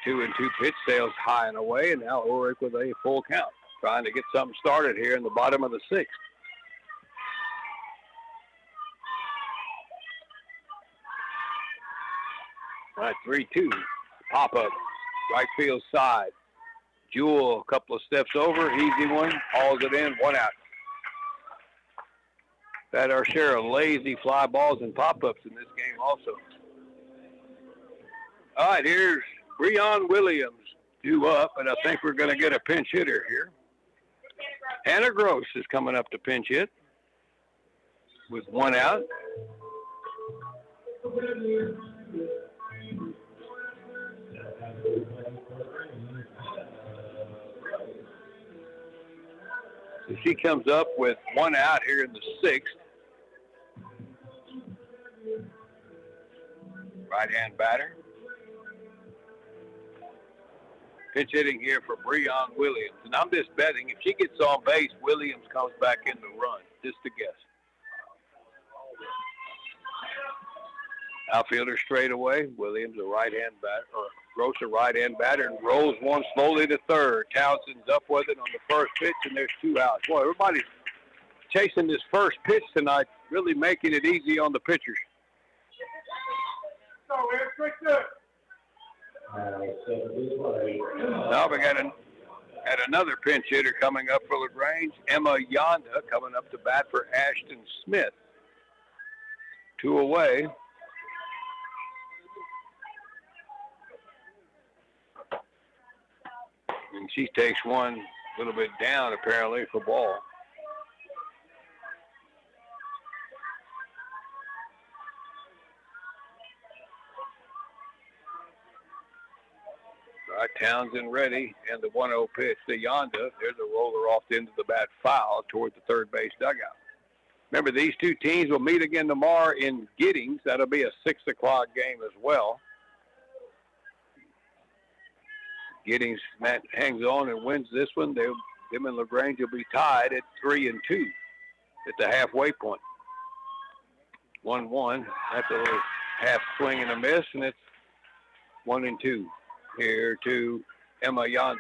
2-2 pitch, sails high and away, and now Ulrich with a full count, trying to get something started here in the bottom of the 6th. All right, 3-2. Pop-up, right field side. Jewell, a couple of steps over, easy one, hauls it in, 1 out. Had our share of lazy fly balls and pop-ups in this game also. All right, here's Breon Williams due up, and I think we're going to get a pinch hitter here. Hannah Gross is coming up to pinch hit with 1 out. So she comes up with 1 out here in the 6th. Right-hand batter. Pitch hitting here for Breon Williams. And I'm just betting if she gets on base, Williams comes back in the run. Just a guess. Outfielder straight away. Williams a right-hand batter, or Gross a right-hand batter, and rolls one slowly to third. Townsend's up with it on the first pitch, and there's 2 outs. Boy, everybody's chasing this first pitch tonight, really making it easy on the pitchers. Now we got another pinch hitter coming up for LaGrange. Emma Yonda coming up to bat for Ashton Smith. 2 away. And she takes one a little bit down, apparently, for ball. All right, Townsend ready, and the 1-0 pitch to Yonda. There's a roller off the end of the bat, foul toward the third base dugout. Remember, these 2 teams will meet again tomorrow in Giddings. That'll be a 6 o'clock game as well. Giddings hangs on and wins this one. Them and LaGrange will be tied at 3-2 at the halfway point. 1-1. That's a little half swing and a miss, and it's 1-2 here to Emma Yonda.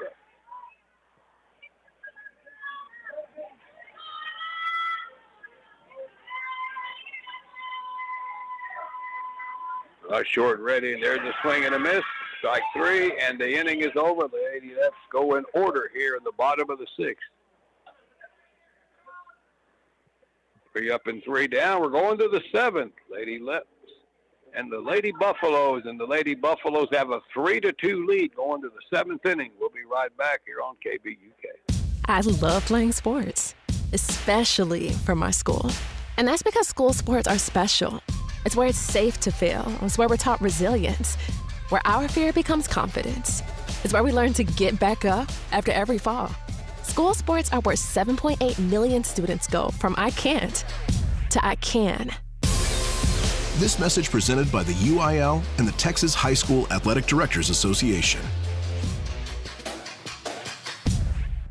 Short ready, and there's a swing and a miss. Strike 3, and the inning is over. Lady Leps go in order here in the bottom of the 6th. 3 up and 3 down. We're going to the 7th. Lady Leps and the Lady Buffaloes. And the Lady Buffaloes have a 3-2 lead going to the 7th inning. We'll be right back here on KBUK. I love playing sports, especially for my school. And that's because school sports are special. It's where it's safe to fail. It's where we're taught resilience, where our fear becomes confidence. It's where we learn to get back up after every fall. School sports are where 7.8 million students go from I can't to I can. This message presented by the UIL and the Texas High School Athletic Directors Association.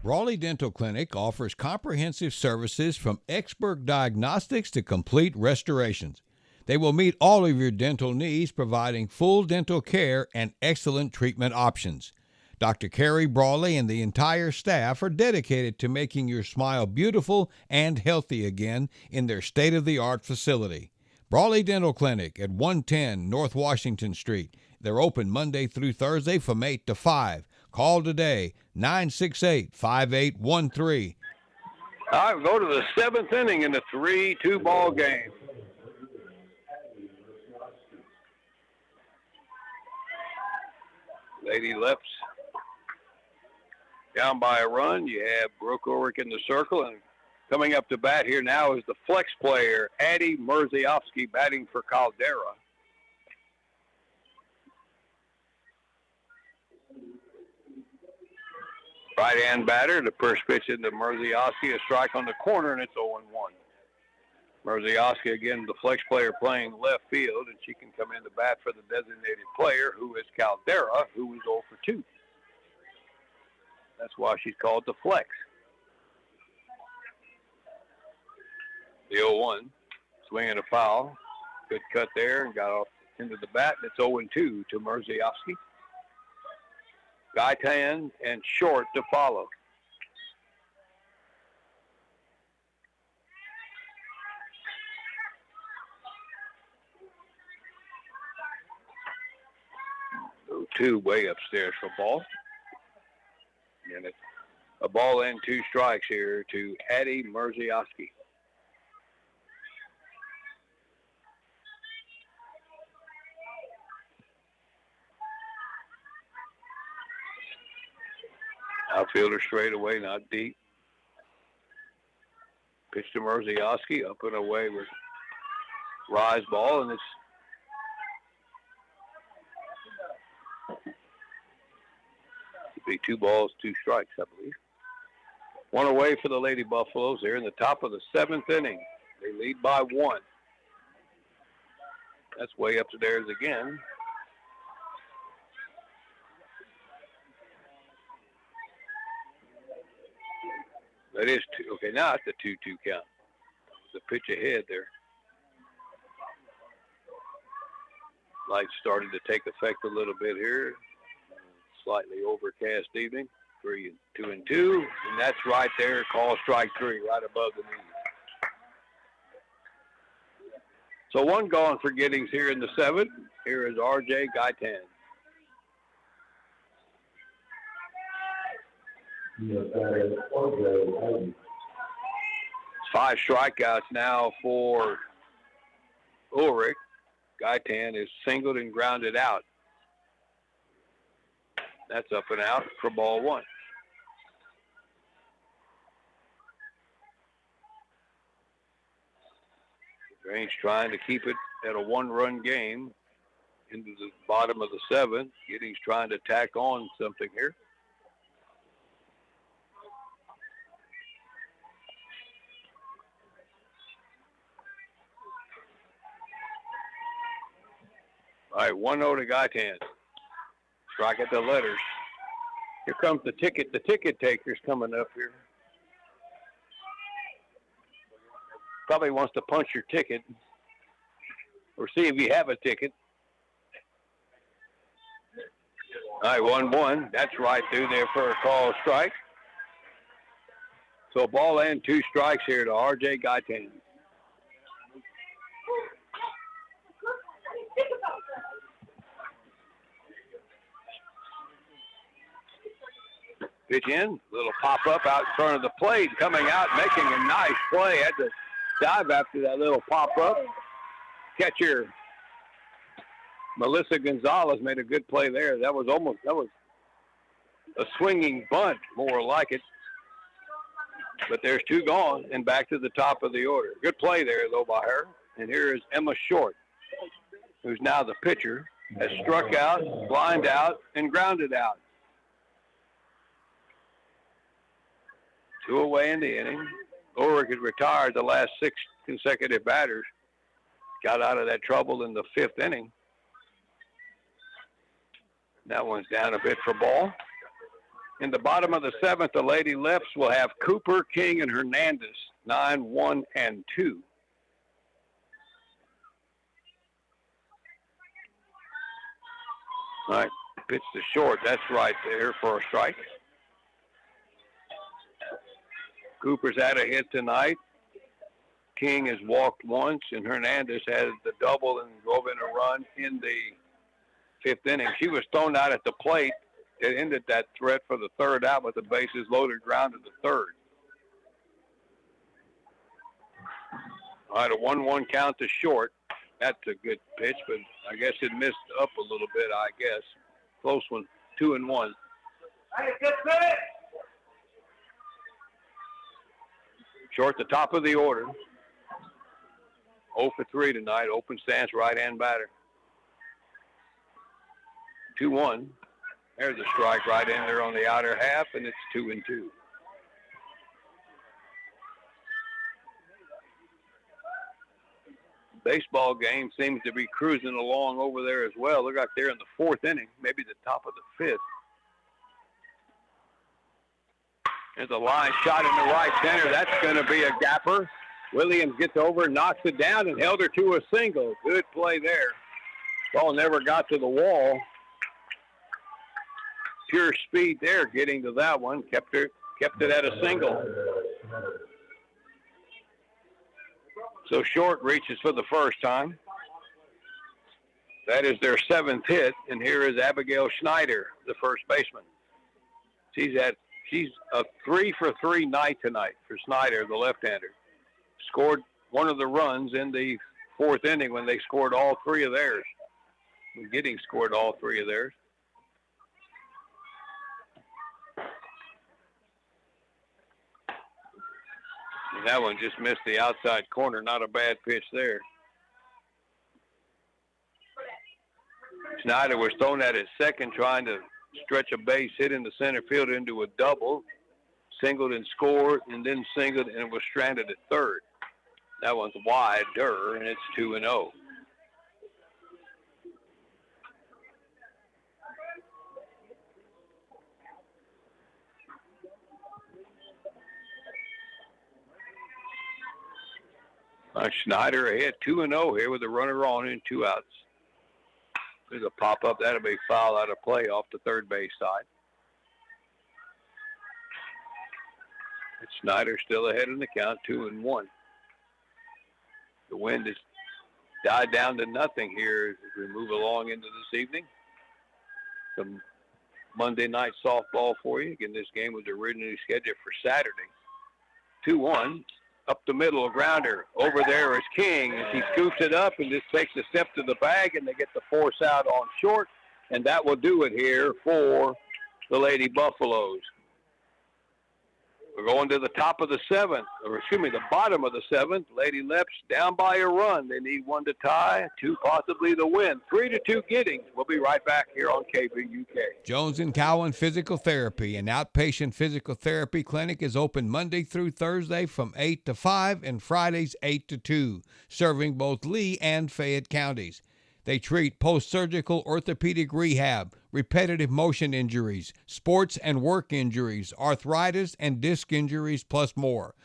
Brawley Dental Clinic offers comprehensive services from expert diagnostics to complete restorations. They will meet all of your dental needs, providing full dental care and excellent treatment options. Dr. Carrie Brawley and the entire staff are dedicated to making your smile beautiful and healthy again in their state-of-the-art facility. Brawley Dental Clinic at 110 North Washington Street. They're open Monday through Thursday from 8 to 5. Call today, 968-5813. All right, we'll go to the 7th inning in the 3-2 ball game. Lady Leps down by a run. You have Brooke Ulrich in the circle, and coming up to bat here now is the flex player, Addie Murziowski, batting for Caldera. Right-hand batter, the first pitch into Murziowski, a strike on the corner, and it's 0-1. Murziowski, again, the flex player playing left field, and she can come in to bat for the designated player, who is Caldera, who is 0 for 2. That's why she's called the flex. The 0-1, swing and a foul. Good cut there, and got off into the bat, and it's 0-2 to Murziowski. Gaitan and Short to follow. Two way upstairs for ball. And it's a ball and 2 strikes here to Addie Murziowski. Outfielder straight away, not deep. Pitch to Murziowski, up and away with rise ball, and it's be 2 balls, 2 strikes, I believe. 1 away for the Lady Buffaloes. They're in the top of the 7th inning. They lead by 1. That's way upstairs again. That is 2. Okay, now it's a 2-2 count. The pitch ahead there. Lights started to take effect a little bit here. Slightly overcast evening. 3-2-2, and that's right there. Call strike 3, right above the knee. So 1 gone for Giddings here in the 7th. Here is R.J. Gaitan. 5 strikeouts now for Ulrich. Gaitan is singled and grounded out. That's up and out for ball 1. LaGrange trying to keep it at a 1-run game into the bottom of the 7th. Giddings trying to tack on something here. All right, 1-0 to Gaitan. Strike at the letters. Here comes the ticket. The ticket taker's coming up here. Probably wants to punch your ticket or see if you have a ticket. All right, 1-1. That's right through there for a call strike. So ball and 2 strikes here to R.J. Gaitan. Pitch in, little pop-up out in front of the plate, coming out, making a nice play. Had to dive after that little pop-up. Catcher Melissa Gonzalez made a good play there. That was a swinging bunt, more like it. But there's 2 gone, and back to the top of the order. Good play there, though, by her. And here is Emma Short, who's now the pitcher, has struck out, lined out, and grounded out. 2 away in the inning. Ulrich had retired the last 6 consecutive batters. Got out of that trouble in the 5th inning. That one's down a bit for ball. In the bottom of the 7th, the Lady Leps will have Cooper, King, and Hernandez, 9, 1, and 2. All right, pitch to Short. That's right there for a strike. Cooper's had a hit tonight. King has walked once, and Hernandez had the double and drove in a run in the 5th inning. She was thrown out at the plate It ended that threat for the third out with the bases loaded, ground to the third. All right, a 1-1 count to Short. That's a good pitch, but I guess it missed up a little bit, I guess. Close one, 2-1. Short, the top of the order. 0 for 3 tonight. Open stance, right-hand batter. 2-1. There's a strike right in there on the outer half, and it's 2-2. Baseball game seems to be cruising along over there as well. Look like they're in the fourth inning, maybe the top of the fifth. There's a line shot in the right center. That's going to be a gapper. Williams gets over, knocks it down, and held her to a single. Good play there. Ball never got to the wall. Pure speed there getting to that one. Kept it at a single. So Short reaches for the first time. That is their 7th hit, and here is Abigail Schneider, the first baseman. She's a 3 for 3 night tonight for Schneider, the left-hander. Scored one of the runs in the fourth inning when they scored all 3 of theirs. Giddings scored all 3 of theirs. And that one just missed the outside corner. Not a bad pitch there. Schneider was thrown at his second, trying to stretch a base hit in the center field into a double. Singled and scored, and then singled and was stranded at third. That one's wider, and it's 2-0. Schneider ahead 2-0 here with a runner on and 2 outs. There's a pop-up. That'll be foul out of play off the third base side. And Schneider still ahead in the count, 2-1. The wind has died down to nothing here as we move along into this evening. Some Monday night softball for you. Again, this game was originally scheduled for Saturday. 2-1. Up the middle, a grounder. Over there is King, and he scoops it up and just takes a step to the bag, and they get the force out on Short, and that will do it here for the Lady Buffaloes. We're going to the top of the 7th, or excuse me, the bottom of the 7th. Lady Leps down by a run. They need 1 to tie, 2 possibly the win. 3-2 Giddings. We'll be right back here on KVUK. Jones & Cowan Physical Therapy, an outpatient physical therapy clinic, is open Monday through Thursday from 8 to 5 and Fridays 8 to 2, serving both Lee and Fayette counties. They treat post-surgical orthopedic rehab, repetitive motion injuries, sports and work injuries, arthritis and disc injuries, plus more.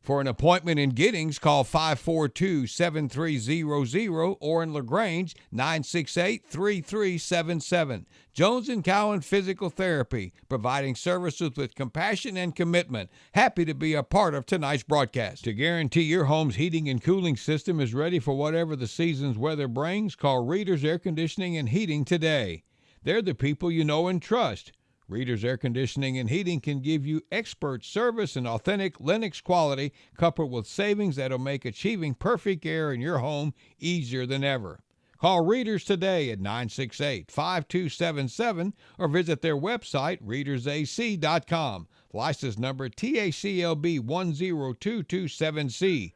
For an appointment in Giddings, call 542-7300 or in LaGrange, 968-3377. Jones & Cowan Physical Therapy, providing services with compassion and commitment. Happy to be a part of tonight's broadcast. To guarantee your home's heating and cooling system is ready for whatever the season's weather brings, call Reader's Air Conditioning and Heating today. They're the people you know and trust. Reader's Air Conditioning and Heating can give you expert service and authentic Lennox quality, coupled with savings that'll make achieving perfect air in your home easier than ever. Call Readers today at 968-5277 or visit their website, readersac.com. License number TACLB 10227C.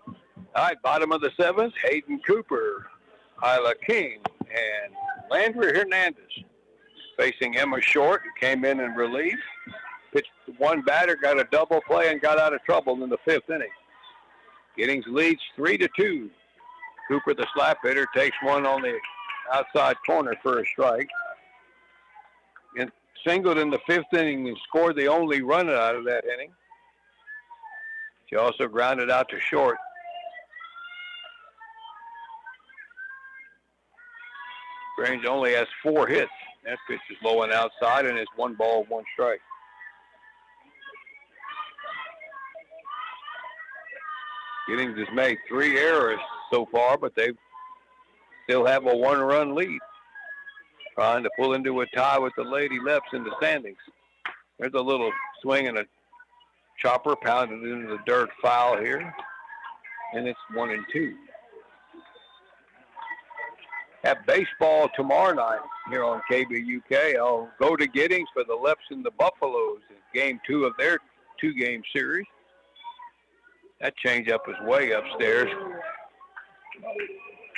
All right, bottom of the 7th, Hayden Cooper, Hyla King, and Landry Hernandez. Facing Emma Short, who came in relief. Pitched one batter, got a double play, and got out of trouble in the 5th inning. Giddings leads 3-2. Cooper, the slap hitter, takes one on the outside corner for a strike. And singled in the 5th inning and scored the only run out of that inning. She also grounded out to Short. LaGrange only has 4 hits. That pitch is low and outside, and it's 1 ball, 1 strike. Giddings has made 3 errors so far, but they still have a 1-run lead. trying to pull into a tie with the Lady Leps in the standings. There's a little swing and a chopper pounded into the dirt, foul here, and it's 1-2. Have baseball tomorrow night here on KBUK. I'll go to Giddings for the Leps and the Buffaloes in game 2 of their 2-game series. That changeup is way upstairs.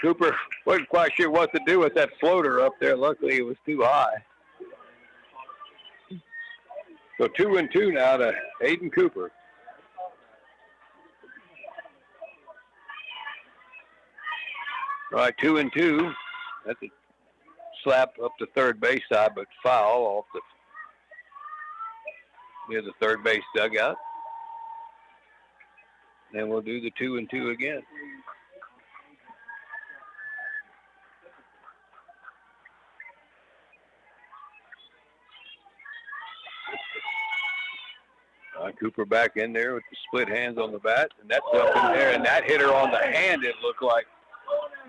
Cooper wasn't quite sure what to do with that floater up there. Luckily, it was too high. So 2-2 now to Aiden Cooper. All right, 2-2. That's a slap up the third base side, but foul off the near the third base dugout. And we'll do the 2-2 again. Cooper back in there with the split hands on the bat, and that's up in there, and that hit her on the hand, it looked like,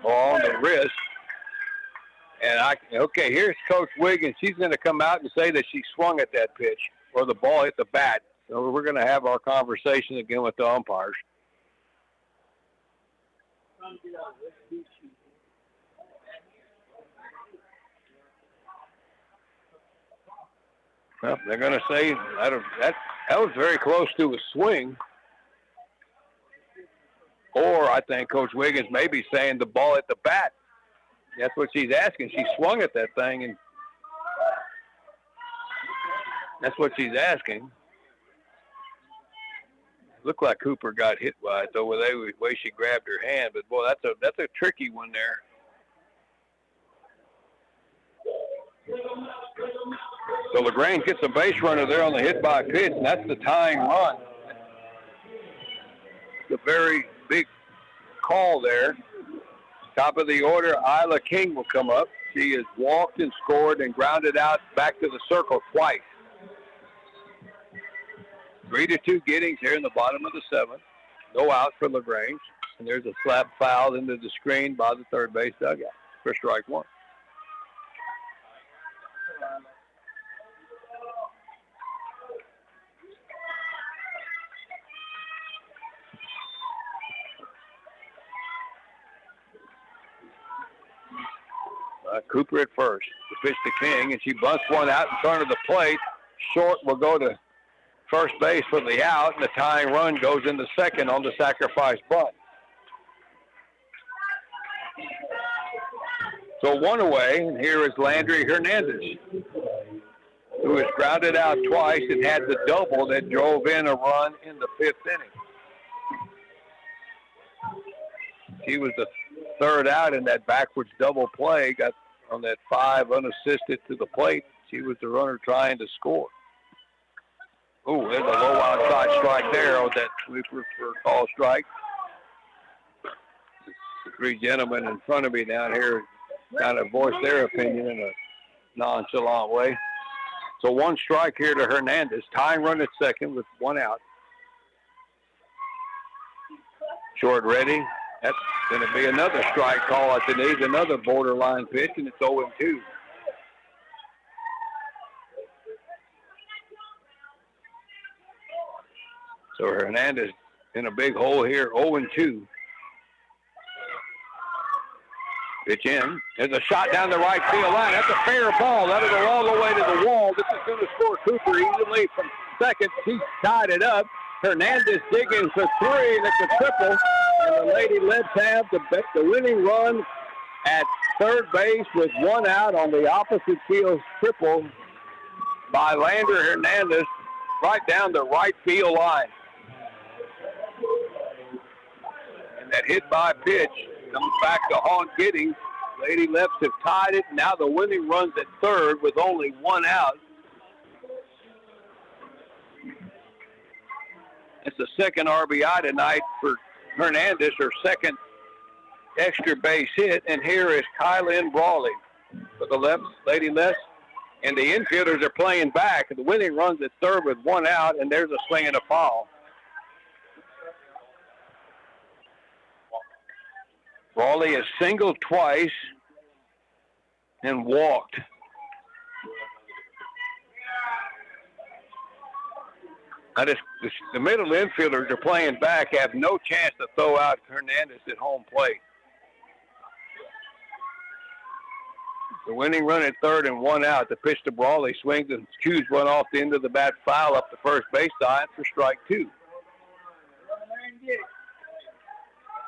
or on the wrist. And okay, here's Coach Wiggins. She's going to come out and say that she swung at that pitch, or the ball hit the bat. So we're going to have our conversation again with the umpires. Well, they're going to say that was very close to a swing. Or I think Coach Wiggins may be saying the ball at the bat. That's what she's asking. She swung at that thing, and that's what she's asking. Looked like Cooper got hit by it, though, with the way she grabbed her hand. But, boy, that's a tricky one there. So LaGrange gets a base runner there on the hit by pitch, and that's the tying run. It's a very big call there. Top of the order, Isla King will come up. She has walked and scored and grounded out back to the circle twice. 3-2 Giddings here in the bottom of the 7th. No out for LaGrange. And there's a slap foul into the screen by the third base dugout for strike 1. Cooper at first. The pitch to King, and she bunts one out in front of the plate. Short will go to first base for the out, and the tying run goes into second on the sacrifice bunt. So 1 away, and here is Landry Hernandez, who has grounded out twice and had the double that drove in a run in the 5th inning. He was the third out in that backwards double play, got on that 5 unassisted to the plate. She was the runner trying to score. Oh, there's a low outside strike there on that sweeper for a call strike. The 3 gentlemen in front of me down here kind of voiced their opinion in a nonchalant way. So 1 strike here to Hernandez. Tying run at second with 1 out. Short ready. That's going to be another strike call at the knees, another borderline pitch, and it's 0-2. So Hernandez in a big hole here, 0-2. Pitch in. There's a shot down the right field line. That's a fair ball. That'll go all the way to the wall. This is going to score Cooper easily from second. He tied it up. Hernandez digging for 3, and it's a triple. And the Lady Leps have the winning run at third base with 1 out on the opposite field triple by Landry Hernandez right down the right field line. And that hit by pitch comes back to haunt Giddings. Lady Leps have tied it. Now the winning run's at third with only 1 out. It's the second RBI tonight for Hernandez, her second extra base hit. And here is Kylan Brawley for the Lady Leps. And the infielders are playing back. The winning run's at third with 1 out, and there's a swing and a foul. Brawley has singled twice and walked The middle infielders are playing back, have no chance to throw out Hernandez at home plate. The winning run at third and one out. The pitch to Brawley swings and cues one off the end of the bat, foul up the first base side for strike two.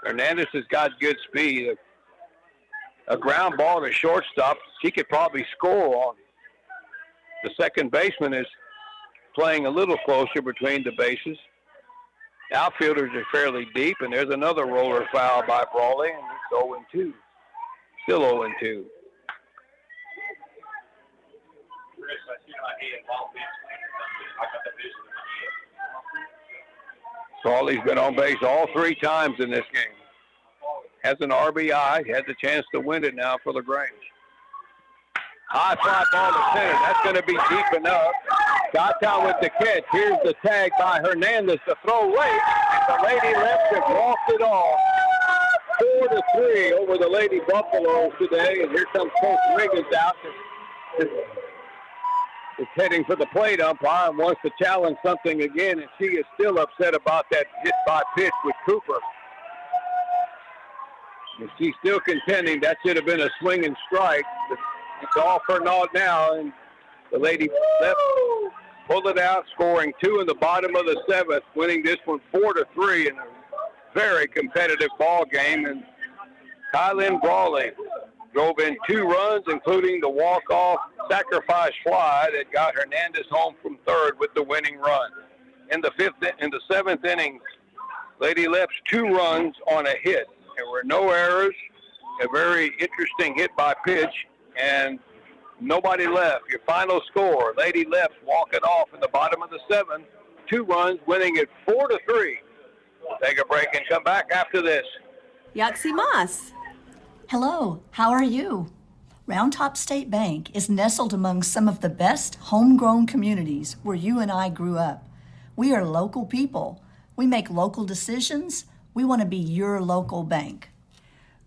Hernandez has got good speed. A ground ball to shortstop, he could probably score on. The second baseman is playing a little closer between the bases. Outfielders are fairly deep, and there's another roller foul by Brawley, and it's 0-2. Still 0-2. Brawley's been on base all three times in this game. Has an RBI, has a chance to win it now for LaGrange. High fly ball to center. That's going to be deep enough. Dottown with the catch. Here's the tag by Hernandez to throw late. The Lady Leps have walked it off. 4-3 over the Lady Buffaloes today. And here comes Coach Riggins out. Is heading for the plate umpire and wants to challenge something again. And she is still upset about that hit by pitch with Cooper. And she's still contending that should have been a swing and strike. It's all for naught now, and the Lady Leps pulled it out, scoring two in the bottom of the seventh, winning this one 4-3 in a very competitive ball game. And Kylan Brawley drove in 2 runs, including the walk-off sacrifice fly that got Hernandez home from third with the winning run. In the seventh inning, Lady Leps 2 runs on a hit. There were no errors, a very interesting hit by pitch, and nobody left. Your final score, Lady Leps walking off in the bottom of the seventh, 2 runs, winning it 4-3. We'll take a break and come back after this. Yaxie Moss. Hello, how are you? Round Top State Bank is nestled among some of the best homegrown communities where you and I grew up. We are local people. We make local decisions. We want to be your local bank.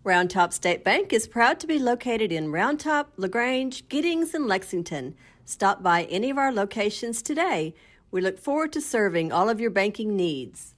Round Top State Bank is proud to be located in Round Top, LaGrange, Giddings, and Lexington. Stop by any of our locations today. We look forward to serving all of your banking needs.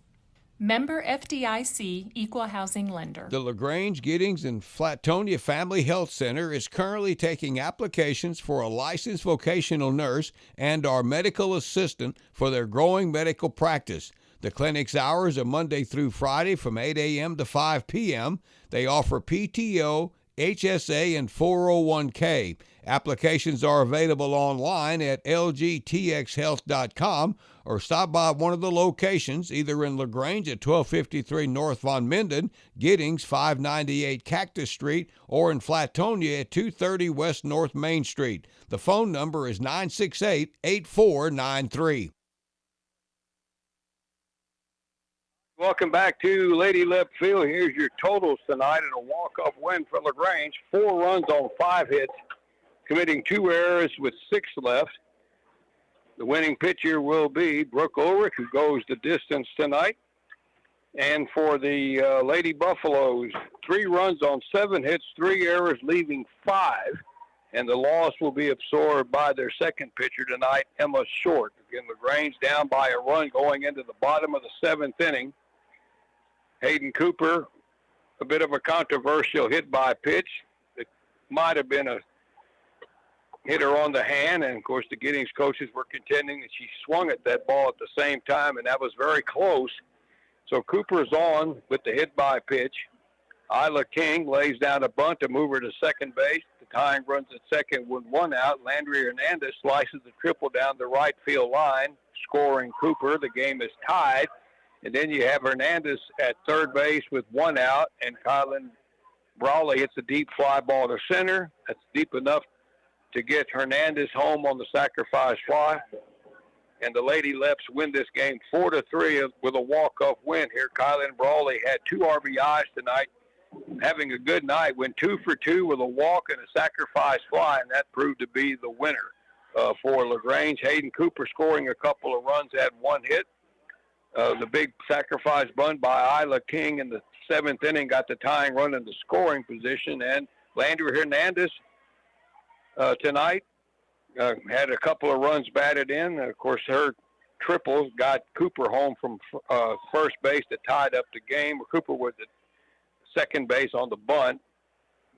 Member FDIC Equal Housing Lender. The LaGrange, Giddings, and Flatonia Family Health Center is currently taking applications for a licensed vocational nurse and our medical assistant for their growing medical practice. The clinic's hours are Monday through Friday from 8 a.m. to 5 p.m. They offer PTO, HSA, and 401k. Applications are available online at lgtxhealth.com or stop by one of the locations, either in LaGrange at 1253 North Von Minden, Giddings 598 Cactus Street, or in Flatonia at 230 West North Main Street. The phone number is 968-8493. Welcome back to Lady Lep Field. Here's your totals tonight in a walk-off win for LaGrange. 4 runs on 5 hits, committing 2 errors with 6 left. The winning pitcher will be Brooke Ulrich, who goes the distance tonight. And for the Lady Buffaloes, 3 runs on 7 hits, 3 errors, leaving 5. And the loss will be absorbed by their second pitcher tonight, Emma Short. Again, LaGrange down by a run going into the bottom of the 7th inning. Hayden Cooper, a bit of a controversial hit by pitch. It might have been a hitter on the hand, and of course the Giddings coaches were contending that she swung at that ball at the same time, and that was very close. So Cooper's on with the hit by pitch. Isla King lays down a bunt to move her to second base. The tying runs at second with 1 out. Landry Hernandez slices the triple down the right field line, scoring Cooper. The game is tied. And then you have Hernandez at third base with 1 out, and Kylan Brawley hits a deep fly ball to center. That's deep enough to get Hernandez home on the sacrifice fly. And the Lady Leps win this game 4-3 with a walk-off win here. Kylan Brawley had 2 RBIs tonight, having a good night, went 2 for 2 with a walk and a sacrifice fly, and that proved to be the winner for LaGrange. Hayden Cooper scoring a couple of runs, had 1 hit. The big sacrifice bunt by Isla King in the 7th inning got the tying run in the scoring position. And Landry Hernandez tonight had a couple of runs batted in. And of course, her triples got Cooper home from first base that tied up the game. Cooper was at second base on the bunt.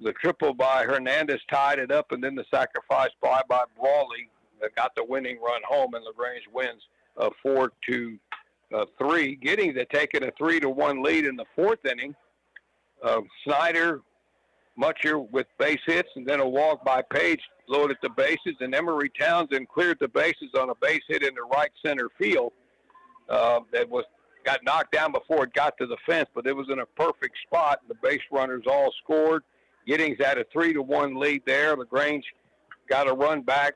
The triple by Hernandez tied it up, and then the sacrifice fly by Brawley that got the winning run home, and LaGrange wins 4-3. Giddings had taken a 3-1 lead in the fourth inning. Snyder, Mutcher with base hits, and then a walk by Page loaded the bases, and Emery Townsend cleared the bases on a base hit in the right center field that got knocked down before it got to the fence, but it was in a perfect spot. The base runners all scored. Giddings had a 3-1 lead there. LaGrange got a run back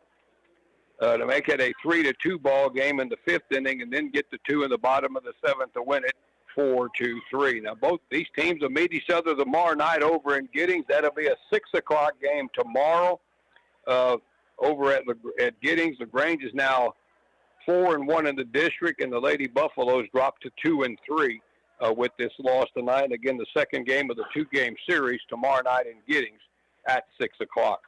to make it a 3-2 ball game in the fifth inning, and then get the two in the bottom of the seventh to win it 4-3. Now, both these teams will meet each other tomorrow night over in Giddings. That'll be a 6 o'clock game tomorrow over at Giddings. LaGrange is now 4-1 in the district, and the Lady Buffaloes dropped to 2-3 with this loss tonight. And again, the second game of the two-game series tomorrow night in Giddings at 6 o'clock.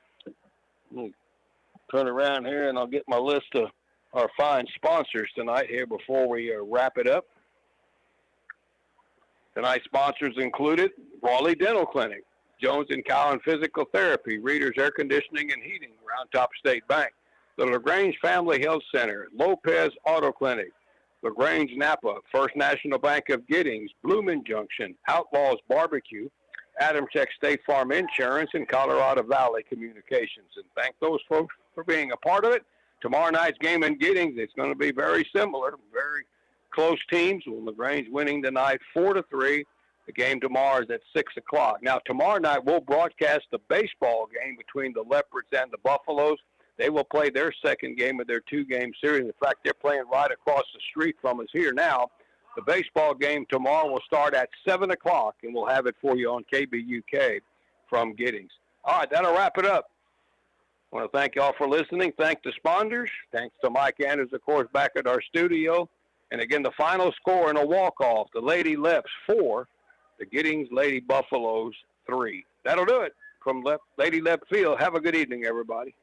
Turn around here, and I'll get my list of our fine sponsors tonight here before we wrap it up. Tonight's sponsors included Raleigh Dental Clinic, Jones & Cowan Physical Therapy, Readers Air Conditioning and Heating, Round Top State Bank, the LaGrange Family Health Center, Lopez Auto Clinic, LaGrange Napa, First National Bank of Giddings, Bloomin' Junction, Outlaws Barbecue, Adam Tech State Farm Insurance, and Colorado Valley Communications. And thank those folks for being a part of it. Tomorrow night's game in Giddings, it's going to be very similar, very close teams. With LaGrange winning tonight 4-3. The game tomorrow is at 6 o'clock. Now, tomorrow night we'll broadcast the baseball game between the Leopards and the Buffaloes. They will play their second game of their two-game series. In fact, they're playing right across the street from us here now. The baseball game tomorrow will start at 7 o'clock, and we'll have it for you on KBUK from Giddings. All right, that'll wrap it up. I want to thank you all for listening. Thanks to sponsors. Thanks to Mike Anders, of course, back at our studio. And again, the final score in a walk-off, the Lady Leps 4, the Giddings Lady Buffaloes 3. That'll do it from Lady Lep Field. Have a good evening, everybody.